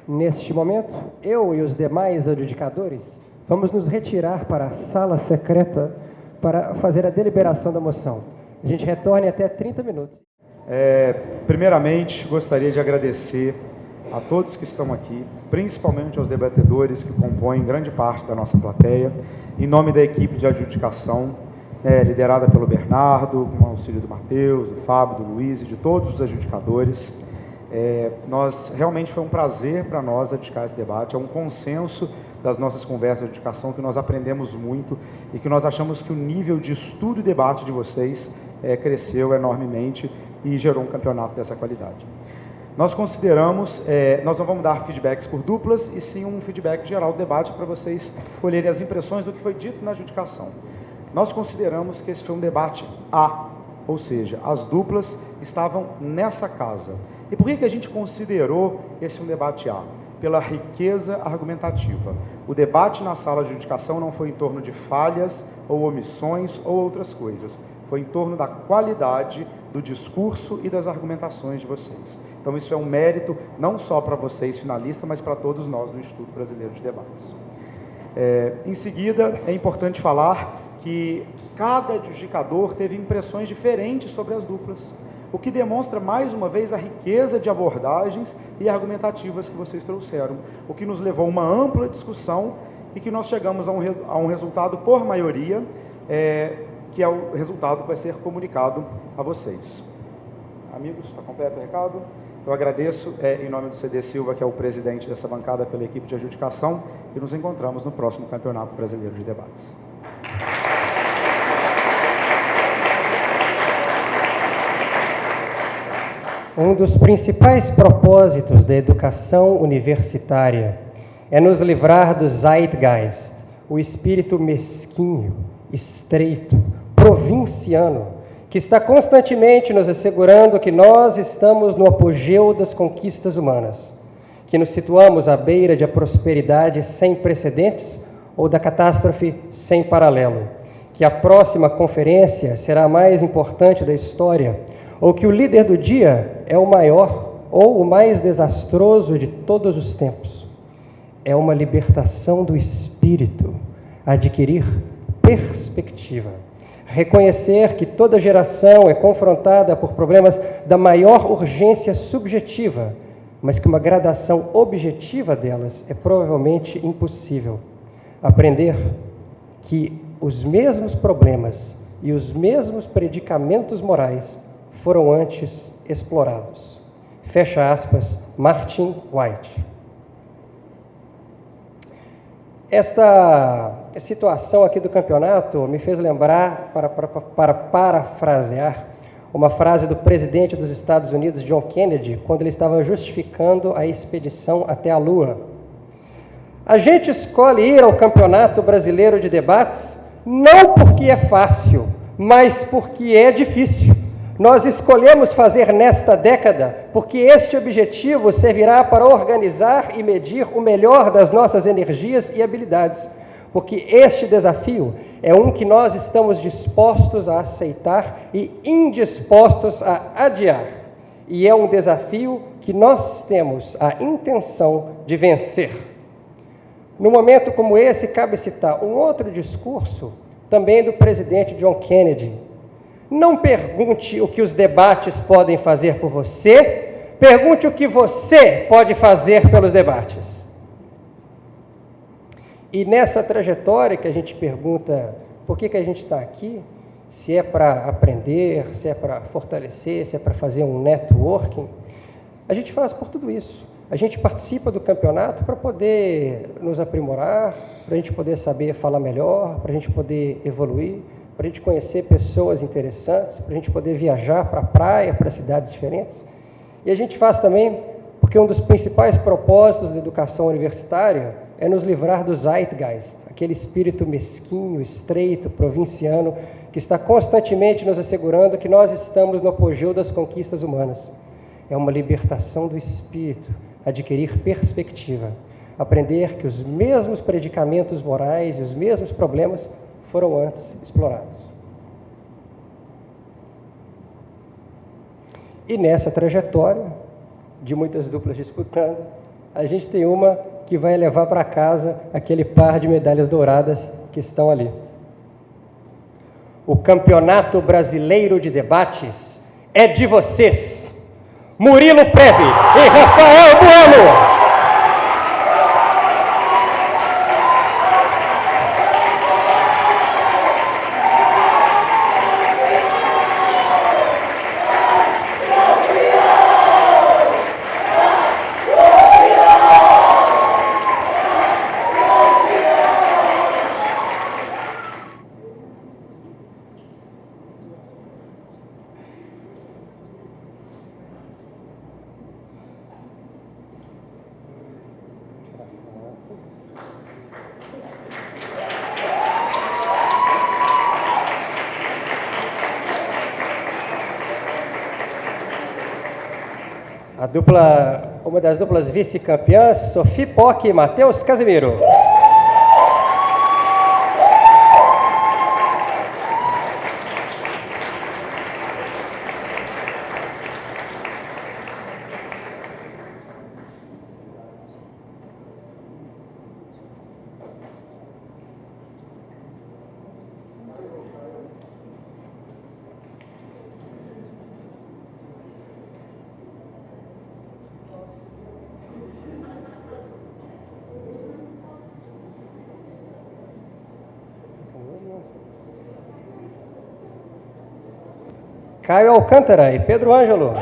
Neste momento, eu e os demais adjudicadores vamos nos retirar para a sala secreta para fazer a deliberação da moção. A gente retorna em até 30 minutos. Primeiramente, gostaria de agradecer a todos que estão aqui, principalmente aos debatedores que compõem grande parte da nossa plateia, em nome da equipe de adjudicação, liderada pelo Bernardo, com o auxílio do Matheus, do Fábio, do Luiz e de todos os adjudicadores. Realmente foi um prazer para nós adjudicar esse debate, é um consenso das nossas conversas de adjudicação que nós aprendemos muito e que nós achamos que o nível de estudo e debate de vocês cresceu enormemente e gerou um campeonato dessa qualidade. Nós consideramos, nós não vamos dar feedbacks por duplas, e sim um feedback geral do debate para vocês colherem as impressões do que foi dito na adjudicação. Nós consideramos que esse foi um debate A, ou seja, as duplas estavam nessa casa. E por que a gente considerou esse um debate A? Pela riqueza argumentativa. O debate na sala de adjudicação não foi em torno de falhas ou omissões ou outras coisas. Foi em torno da qualidade do discurso e das argumentações de vocês. Então, isso é um mérito não só para vocês, finalistas, mas para todos nós do Instituto Brasileiro de Debates. Em seguida, é importante falar que cada adjudicador teve impressões diferentes sobre as duplas, o que demonstra, mais uma vez, a riqueza de abordagens e argumentativas que vocês trouxeram, o que nos levou a uma ampla discussão e que nós chegamos a um resultado por maioria, que é o resultado que vai ser comunicado a vocês. Amigos, está completo o recado? Eu agradeço, em nome do CD Silva, que é o presidente dessa bancada, pela equipe de adjudicação, e nos encontramos no próximo Campeonato Brasileiro de Debates. Um dos principais propósitos da educação universitária é nos livrar do Zeitgeist, o espírito mesquinho, estreito, provinciano, que está constantemente nos assegurando que nós estamos no apogeu das conquistas humanas, que nos situamos à beira de a prosperidade sem precedentes ou da catástrofe sem paralelo, que a próxima conferência será a mais importante da história, ou que o líder do dia é o maior ou o mais desastroso de todos os tempos. É uma libertação do espírito, adquirir perspectiva, reconhecer que toda geração é confrontada por problemas da maior urgência subjetiva, mas que uma gradação objetiva delas é provavelmente impossível. Aprender que os mesmos problemas e os mesmos predicamentos morais foram antes explorados. Fecha aspas, Martin White. Esta situação aqui do campeonato me fez lembrar, para parafrasear, uma frase do presidente dos Estados Unidos, John Kennedy, quando ele estava justificando a expedição até a Lua. A gente escolhe ir ao Campeonato Brasileiro de Debates não porque é fácil, mas porque é difícil. Nós escolhemos fazer nesta década porque este objetivo servirá para organizar e medir o melhor das nossas energias e habilidades, porque este desafio é um que nós estamos dispostos a aceitar e indispostos a adiar, e é um desafio que nós temos a intenção de vencer. No momento como esse, cabe citar um outro discurso, também do presidente John Kennedy. Não pergunte o que os debates podem fazer por você, pergunte o que você pode fazer pelos debates. E nessa trajetória que a gente pergunta por que a gente está aqui, se é para aprender, se é para fortalecer, se é para fazer um networking, a gente faz por tudo isso. A gente participa do campeonato para poder nos aprimorar, para a gente poder saber falar melhor, para a gente poder evoluir, para a gente conhecer pessoas interessantes, para a gente poder viajar para a praia, para cidades diferentes. E a gente faz também porque um dos principais propósitos da educação universitária é nos livrar do Zeitgeist, aquele espírito mesquinho, estreito, provinciano, que está constantemente nos assegurando que nós estamos no apogeu das conquistas humanas. É uma libertação do espírito, adquirir perspectiva, aprender que os mesmos predicamentos morais e os mesmos problemas foram antes explorados. E nessa trajetória, de muitas duplas disputando, a gente tem uma que vai levar para casa aquele par de medalhas douradas que estão ali. O Campeonato Brasileiro de Debates é de vocês, Murilo Preve e Rafael Bueno. Uma das duplas vice-campeãs, Sophie Pock e Matheus Casimiro. Caio Alcântara e Pedro Ângelo.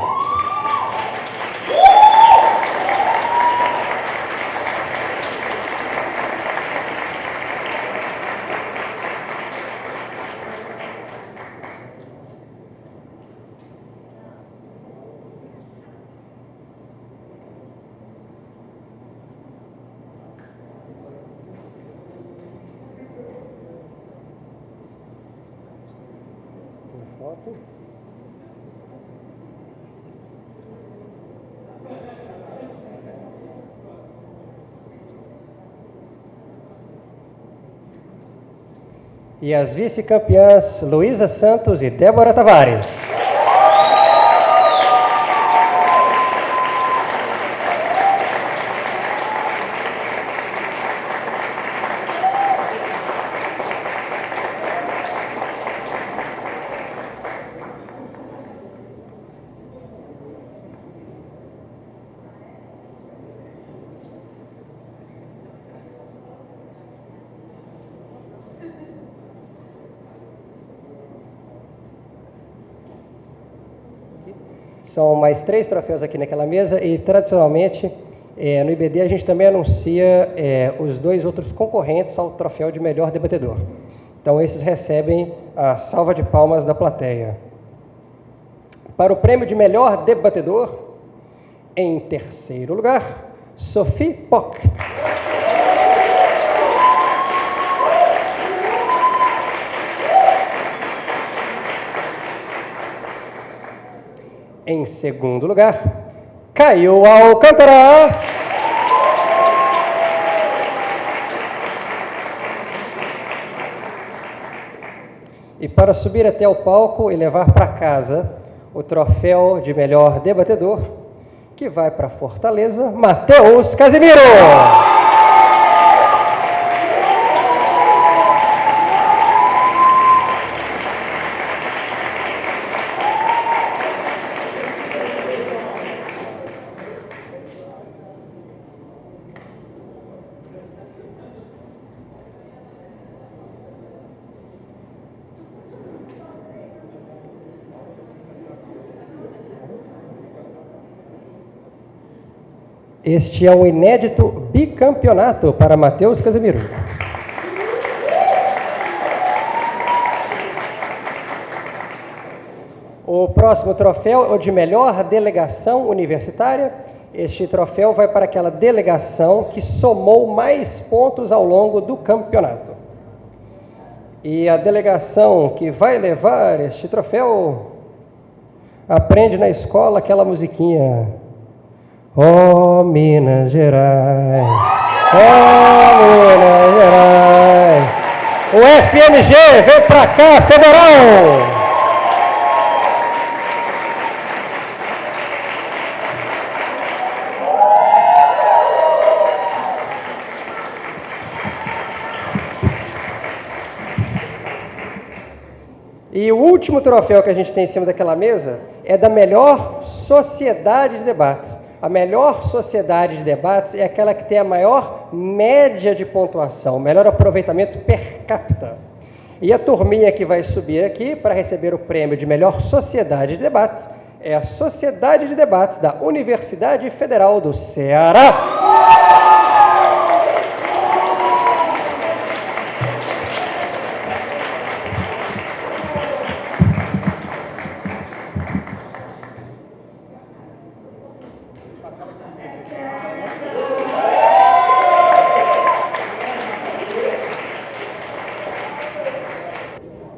E as vice-campeãs Luísa Santos e Débora Tavares. São mais 3 troféus aqui naquela mesa e, tradicionalmente, no IBD a gente também anuncia os 2 outros concorrentes ao troféu de melhor debatedor. Então, esses recebem a salva de palmas da plateia. Para o prêmio de melhor debatedor, em terceiro lugar, Sophie Pock. Em segundo lugar, Caio Alcântara. E para subir até o palco e levar para casa o troféu de melhor debatedor, que vai para Fortaleza, Matheus Casimiro. Este é um inédito bicampeonato para Matheus Casimiro. O próximo troféu é o de melhor delegação universitária. Este troféu vai para aquela delegação que somou mais pontos ao longo do campeonato. E a delegação que vai levar este troféu aprende na escola aquela musiquinha. Oh, Minas Gerais, oh, Minas Gerais, o FMG vem pra cá, Federal! E o último troféu que a gente tem em cima daquela mesa é da melhor sociedade de debates. A melhor sociedade de debates é aquela que tem a maior média de pontuação, o melhor aproveitamento per capita. E a turminha que vai subir aqui para receber o prêmio de melhor sociedade de debates é a Sociedade de Debates da Universidade Federal do Ceará.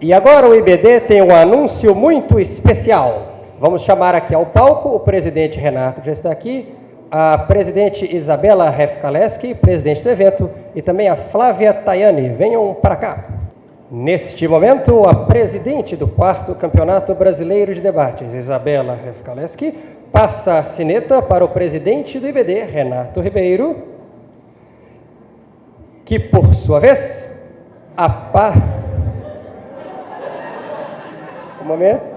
E agora o IBD tem um anúncio muito especial. Vamos chamar aqui ao palco o presidente Renato, que já está aqui, a presidente Isabela Refkaleski, presidente do evento, e também a Flávia Tayani. Venham para cá. Neste momento, a presidente do 4º Campeonato Brasileiro de Debates, Isabela Refkaleski, passa a sineta para o presidente do IBD, Renato Ribeiro, que, por sua vez, Um momento.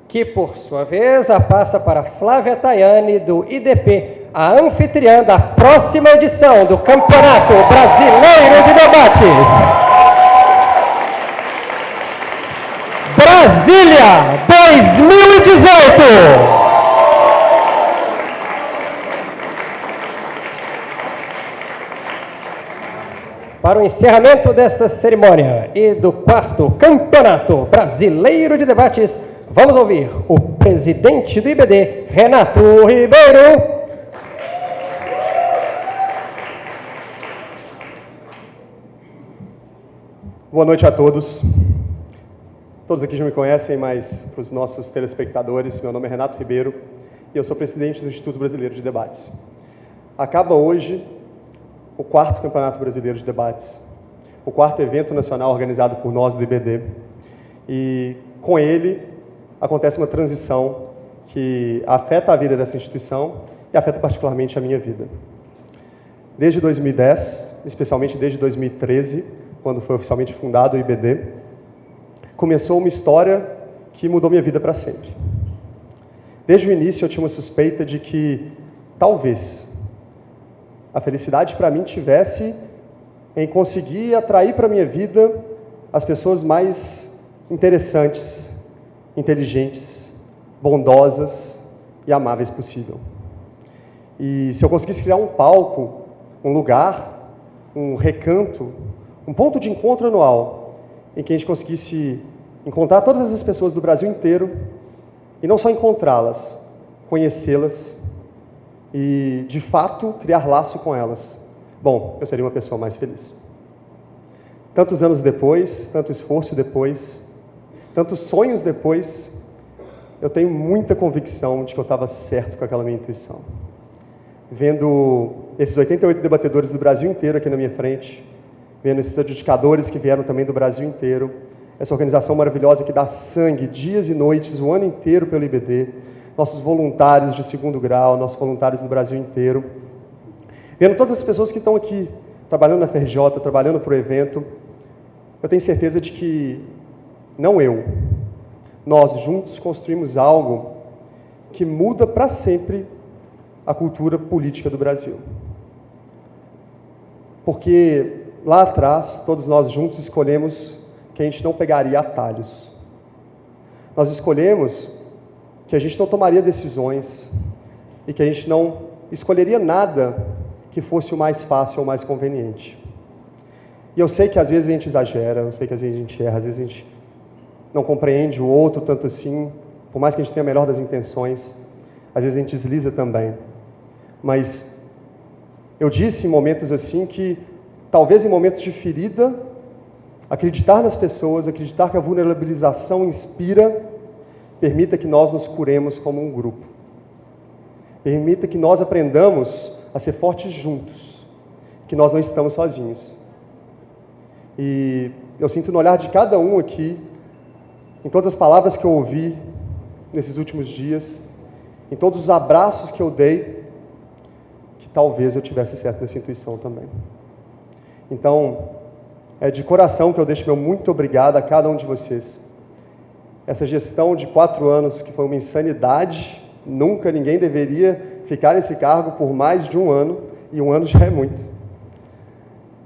Que, por sua vez, a passa para Flávia Tayani, do IDP, a anfitriã da próxima edição do Campeonato Brasileiro de Debates. Brasília 2018! Para o encerramento desta cerimônia e do 4º Campeonato Brasileiro de Debates, vamos ouvir o presidente do IBD, Renato Ribeiro. Boa noite a todos. Todos aqui já me conhecem, mas para os nossos telespectadores, meu nome é Renato Ribeiro e eu sou presidente do Instituto Brasileiro de Debates. Acaba hoje o 4º Campeonato Brasileiro de Debates, o 4º evento nacional organizado por nós do IBD. E com ele acontece uma transição que afeta a vida dessa instituição e afeta particularmente a minha vida. Desde 2010, especialmente desde 2013, quando foi oficialmente fundado o IBD, começou uma história que mudou minha vida para sempre. Desde o início eu tinha uma suspeita de que, talvez, a felicidade para mim tivesse em conseguir atrair para a minha vida as pessoas mais interessantes, inteligentes, bondosas e amáveis possível. E se eu conseguisse criar um palco, um lugar, um recanto, um ponto de encontro anual, em que a gente conseguisse encontrar todas essas pessoas do Brasil inteiro, e não só encontrá-las, conhecê-las, e, de fato, criar laço com elas. Bom, eu seria uma pessoa mais feliz. Tantos anos depois, tanto esforço depois, tantos sonhos depois, eu tenho muita convicção de que eu estava certo com aquela minha intuição. Vendo esses 88 debatedores do Brasil inteiro aqui na minha frente, vendo esses adjudicadores que vieram também do Brasil inteiro, essa organização maravilhosa que dá sangue dias e noites, o ano inteiro pelo IBD, nossos voluntários de segundo grau, nossos voluntários do Brasil inteiro, vendo todas as pessoas que estão aqui, trabalhando na FRJ, trabalhando para o evento, eu tenho certeza de que, não eu, nós juntos construímos algo que muda para sempre a cultura política do Brasil. Porque lá atrás, todos nós juntos escolhemos que a gente não pegaria atalhos. Nós escolhemos que a gente não tomaria decisões e que a gente não escolheria nada que fosse o mais fácil ou o mais conveniente. E eu sei que às vezes a gente exagera, eu sei que às vezes a gente erra, às vezes a gente não compreende o outro tanto assim, por mais que a gente tenha a melhor das intenções, às vezes a gente desliza também. Mas eu disse em momentos assim que, talvez em momentos de ferida, acreditar nas pessoas, acreditar que a vulnerabilização inspira, permita que nós nos curemos como um grupo. Permita que nós aprendamos a ser fortes juntos, que nós não estamos sozinhos. E eu sinto no olhar de cada um aqui, em todas as palavras que eu ouvi nesses últimos dias, em todos os abraços que eu dei, que talvez eu tivesse certo nessa intuição também. Então, é de coração que eu deixo meu muito obrigado a cada um de vocês. Essa gestão de 4 anos, que foi uma insanidade, nunca ninguém deveria ficar nesse cargo por mais de 1 ano, e 1 ano já é muito.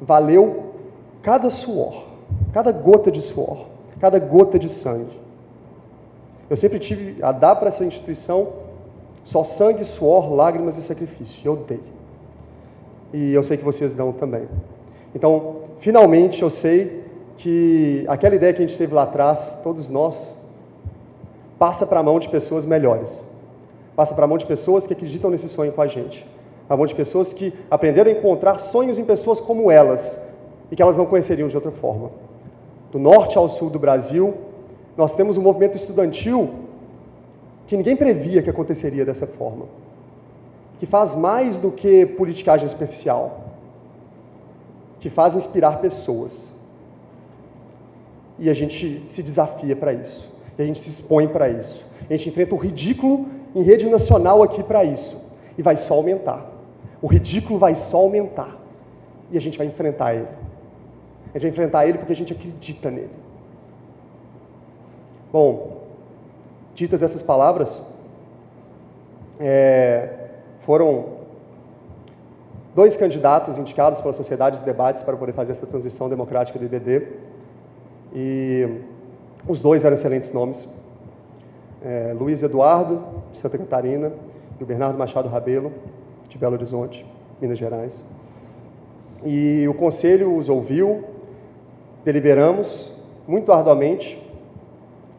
Valeu cada suor, cada gota de suor, cada gota de sangue. Eu sempre tive a dar para essa instituição só sangue, suor, lágrimas e sacrifício. Eu dei. E eu sei que vocês dão também. Então, finalmente, eu sei que aquela ideia que a gente teve lá atrás, todos nós, passa para a mão de pessoas melhores. Passa para a mão de pessoas que acreditam nesse sonho com a gente. Para a mão de pessoas que aprenderam a encontrar sonhos em pessoas como elas e que elas não conheceriam de outra forma. Do norte ao sul do Brasil, nós temos um movimento estudantil que ninguém previa que aconteceria dessa forma. Que faz mais do que politicagem superficial. Que faz inspirar pessoas. E a gente se desafia para isso. E a gente se expõe para isso. A gente enfrenta o ridículo em rede nacional aqui para isso. E vai só aumentar. O ridículo vai só aumentar. E a gente vai enfrentar ele. A gente vai enfrentar ele porque a gente acredita nele. Bom, ditas essas palavras, foram 2 candidatos indicados pela Sociedade de Debates para poder fazer essa transição democrática do IBD. E os 2 eram excelentes nomes. Luiz Eduardo, de Santa Catarina, e o Bernardo Machado Rabelo, de Belo Horizonte, Minas Gerais. E o Conselho os ouviu, deliberamos muito arduamente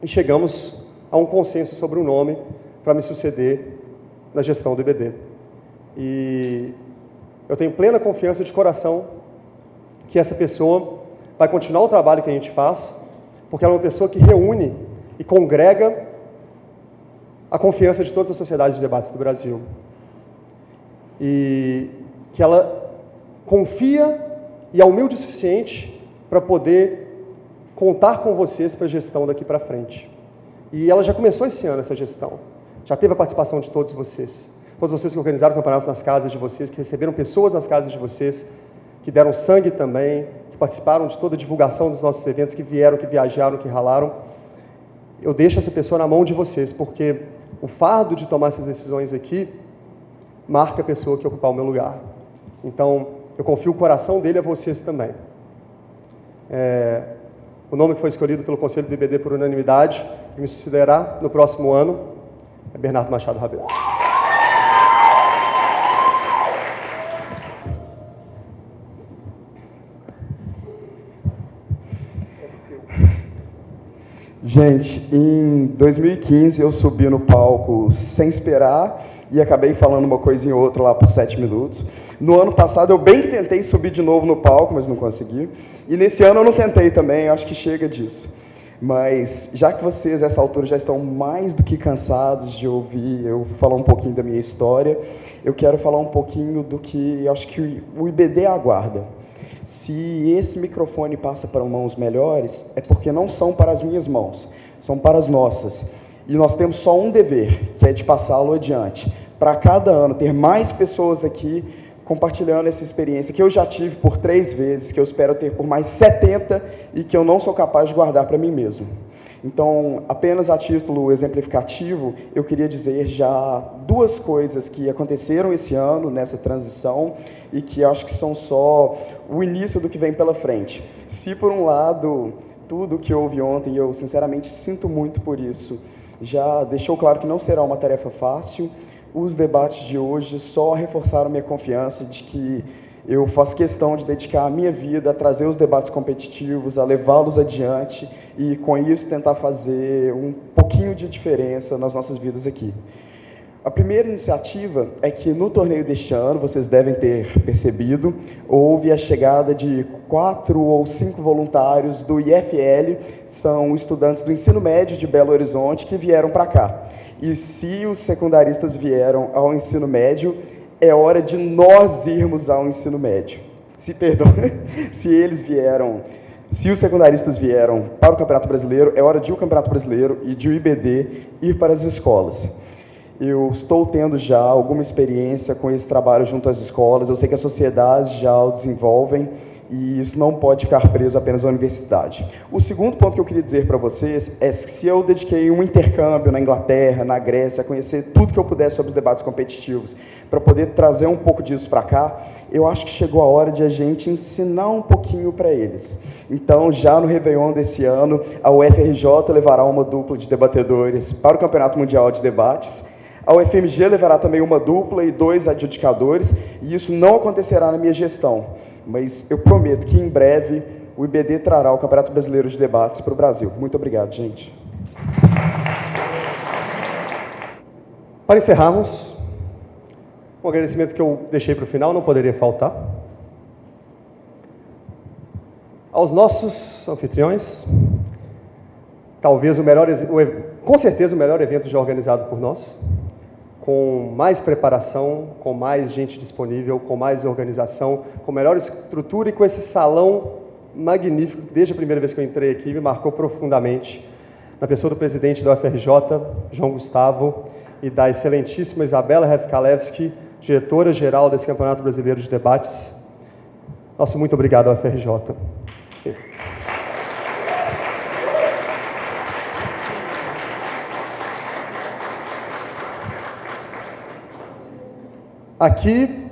e chegamos a um consenso sobre um nome para me suceder na gestão do IBD. E eu tenho plena confiança de coração que essa pessoa vai continuar o trabalho que a gente faz, porque ela é uma pessoa que reúne e congrega a confiança de todas as sociedades de debates do Brasil. E que ela confia e é humilde o suficiente para poder contar com vocês para a gestão daqui para frente. E ela já começou esse ano, essa gestão. Já teve a participação de todos vocês. Todos vocês que organizaram campeonatos nas casas de vocês, que receberam pessoas nas casas de vocês, que deram sangue também, que participaram de toda a divulgação dos nossos eventos, que vieram, que viajaram, que ralaram. Eu deixo essa pessoa na mão de vocês, porque o fardo de tomar essas decisões aqui marca a pessoa que ocupar o meu lugar. Então, eu confio o coração dele a vocês também. O nome que foi escolhido pelo Conselho do IBD por unanimidade, que me sucederá no próximo ano, é Bernardo Machado Rabelo. Gente, em 2015 eu subi no palco sem esperar e acabei falando uma coisinha ou outra lá por 7 minutos. No ano passado eu bem que tentei subir de novo no palco, mas não consegui. E nesse ano eu não tentei também, acho que chega disso. Mas, já que vocês, a essa altura, já estão mais do que cansados de ouvir eu falar um pouquinho da minha história, eu quero falar um pouquinho do que acho que o IBD aguarda. Se esse microfone passa para mãos melhores, é porque não são para as minhas mãos, são para as nossas. E nós temos só um dever, que é de passá-lo adiante. Para cada ano ter mais pessoas aqui compartilhando essa experiência que eu já tive por 3 vezes, que eu espero ter por mais 70 e que eu não sou capaz de guardar para mim mesmo. Então, apenas a título exemplificativo, eu queria dizer já 2 coisas que aconteceram esse ano, nessa transição, e que acho que são só o início do que vem pela frente. Se, por um lado, tudo o que houve ontem, eu sinceramente sinto muito por isso, já deixou claro que não será uma tarefa fácil, os debates de hoje só reforçaram minha confiança de que eu faço questão de dedicar a minha vida a trazer os debates competitivos, a levá-los adiante e, com isso, tentar fazer um pouquinho de diferença nas nossas vidas aqui. A primeira iniciativa é que, no torneio deste ano, vocês devem ter percebido, houve a chegada de 4 ou 5 voluntários do IFL, são estudantes do ensino médio de Belo Horizonte que vieram para cá. E se os secundaristas vieram ao ensino médio, é hora de nós irmos ao ensino médio. Se os secundaristas vieram para o Campeonato Brasileiro, é hora de o Campeonato Brasileiro e de o IBD ir para as escolas. Eu estou tendo já alguma experiência com esse trabalho junto às escolas, eu sei que as sociedades já o desenvolvem, e isso não pode ficar preso apenas à universidade. O segundo ponto que eu queria dizer para vocês é que se eu dediquei um intercâmbio na Inglaterra, na Grécia, a conhecer tudo que eu pudesse sobre os debates competitivos, para poder trazer um pouco disso para cá, eu acho que chegou a hora de a gente ensinar um pouquinho para eles. Então, já no Réveillon desse ano, a UFRJ levará uma dupla de debatedores para o Campeonato Mundial de Debates, a UFMG levará também uma dupla e 2 adjudicadores, e isso não acontecerá na minha gestão. Mas eu prometo que, em breve, o IBD trará o Campeonato Brasileiro de Debates para o Brasil. Muito obrigado, gente. Para encerrarmos, um agradecimento que eu deixei para o final, não poderia faltar. Aos nossos anfitriões, talvez com certeza o melhor evento já organizado por nós, com mais preparação, com mais gente disponível, com mais organização, com melhor estrutura e com esse salão magnífico, que desde a primeira vez que eu entrei aqui me marcou profundamente, na pessoa do presidente da UFRJ, João Gustavo, e da excelentíssima Isabela Revkalevski, diretora-geral desse Campeonato Brasileiro de Debates. Nosso muito obrigado à UFRJ. Aqui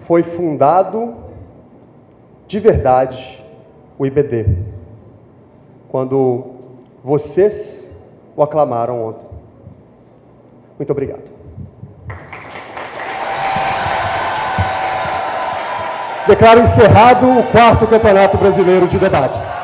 foi fundado, de verdade, o IBD, quando vocês o aclamaram ontem. Muito obrigado. Declaro encerrado o 4º Campeonato Brasileiro de Debates.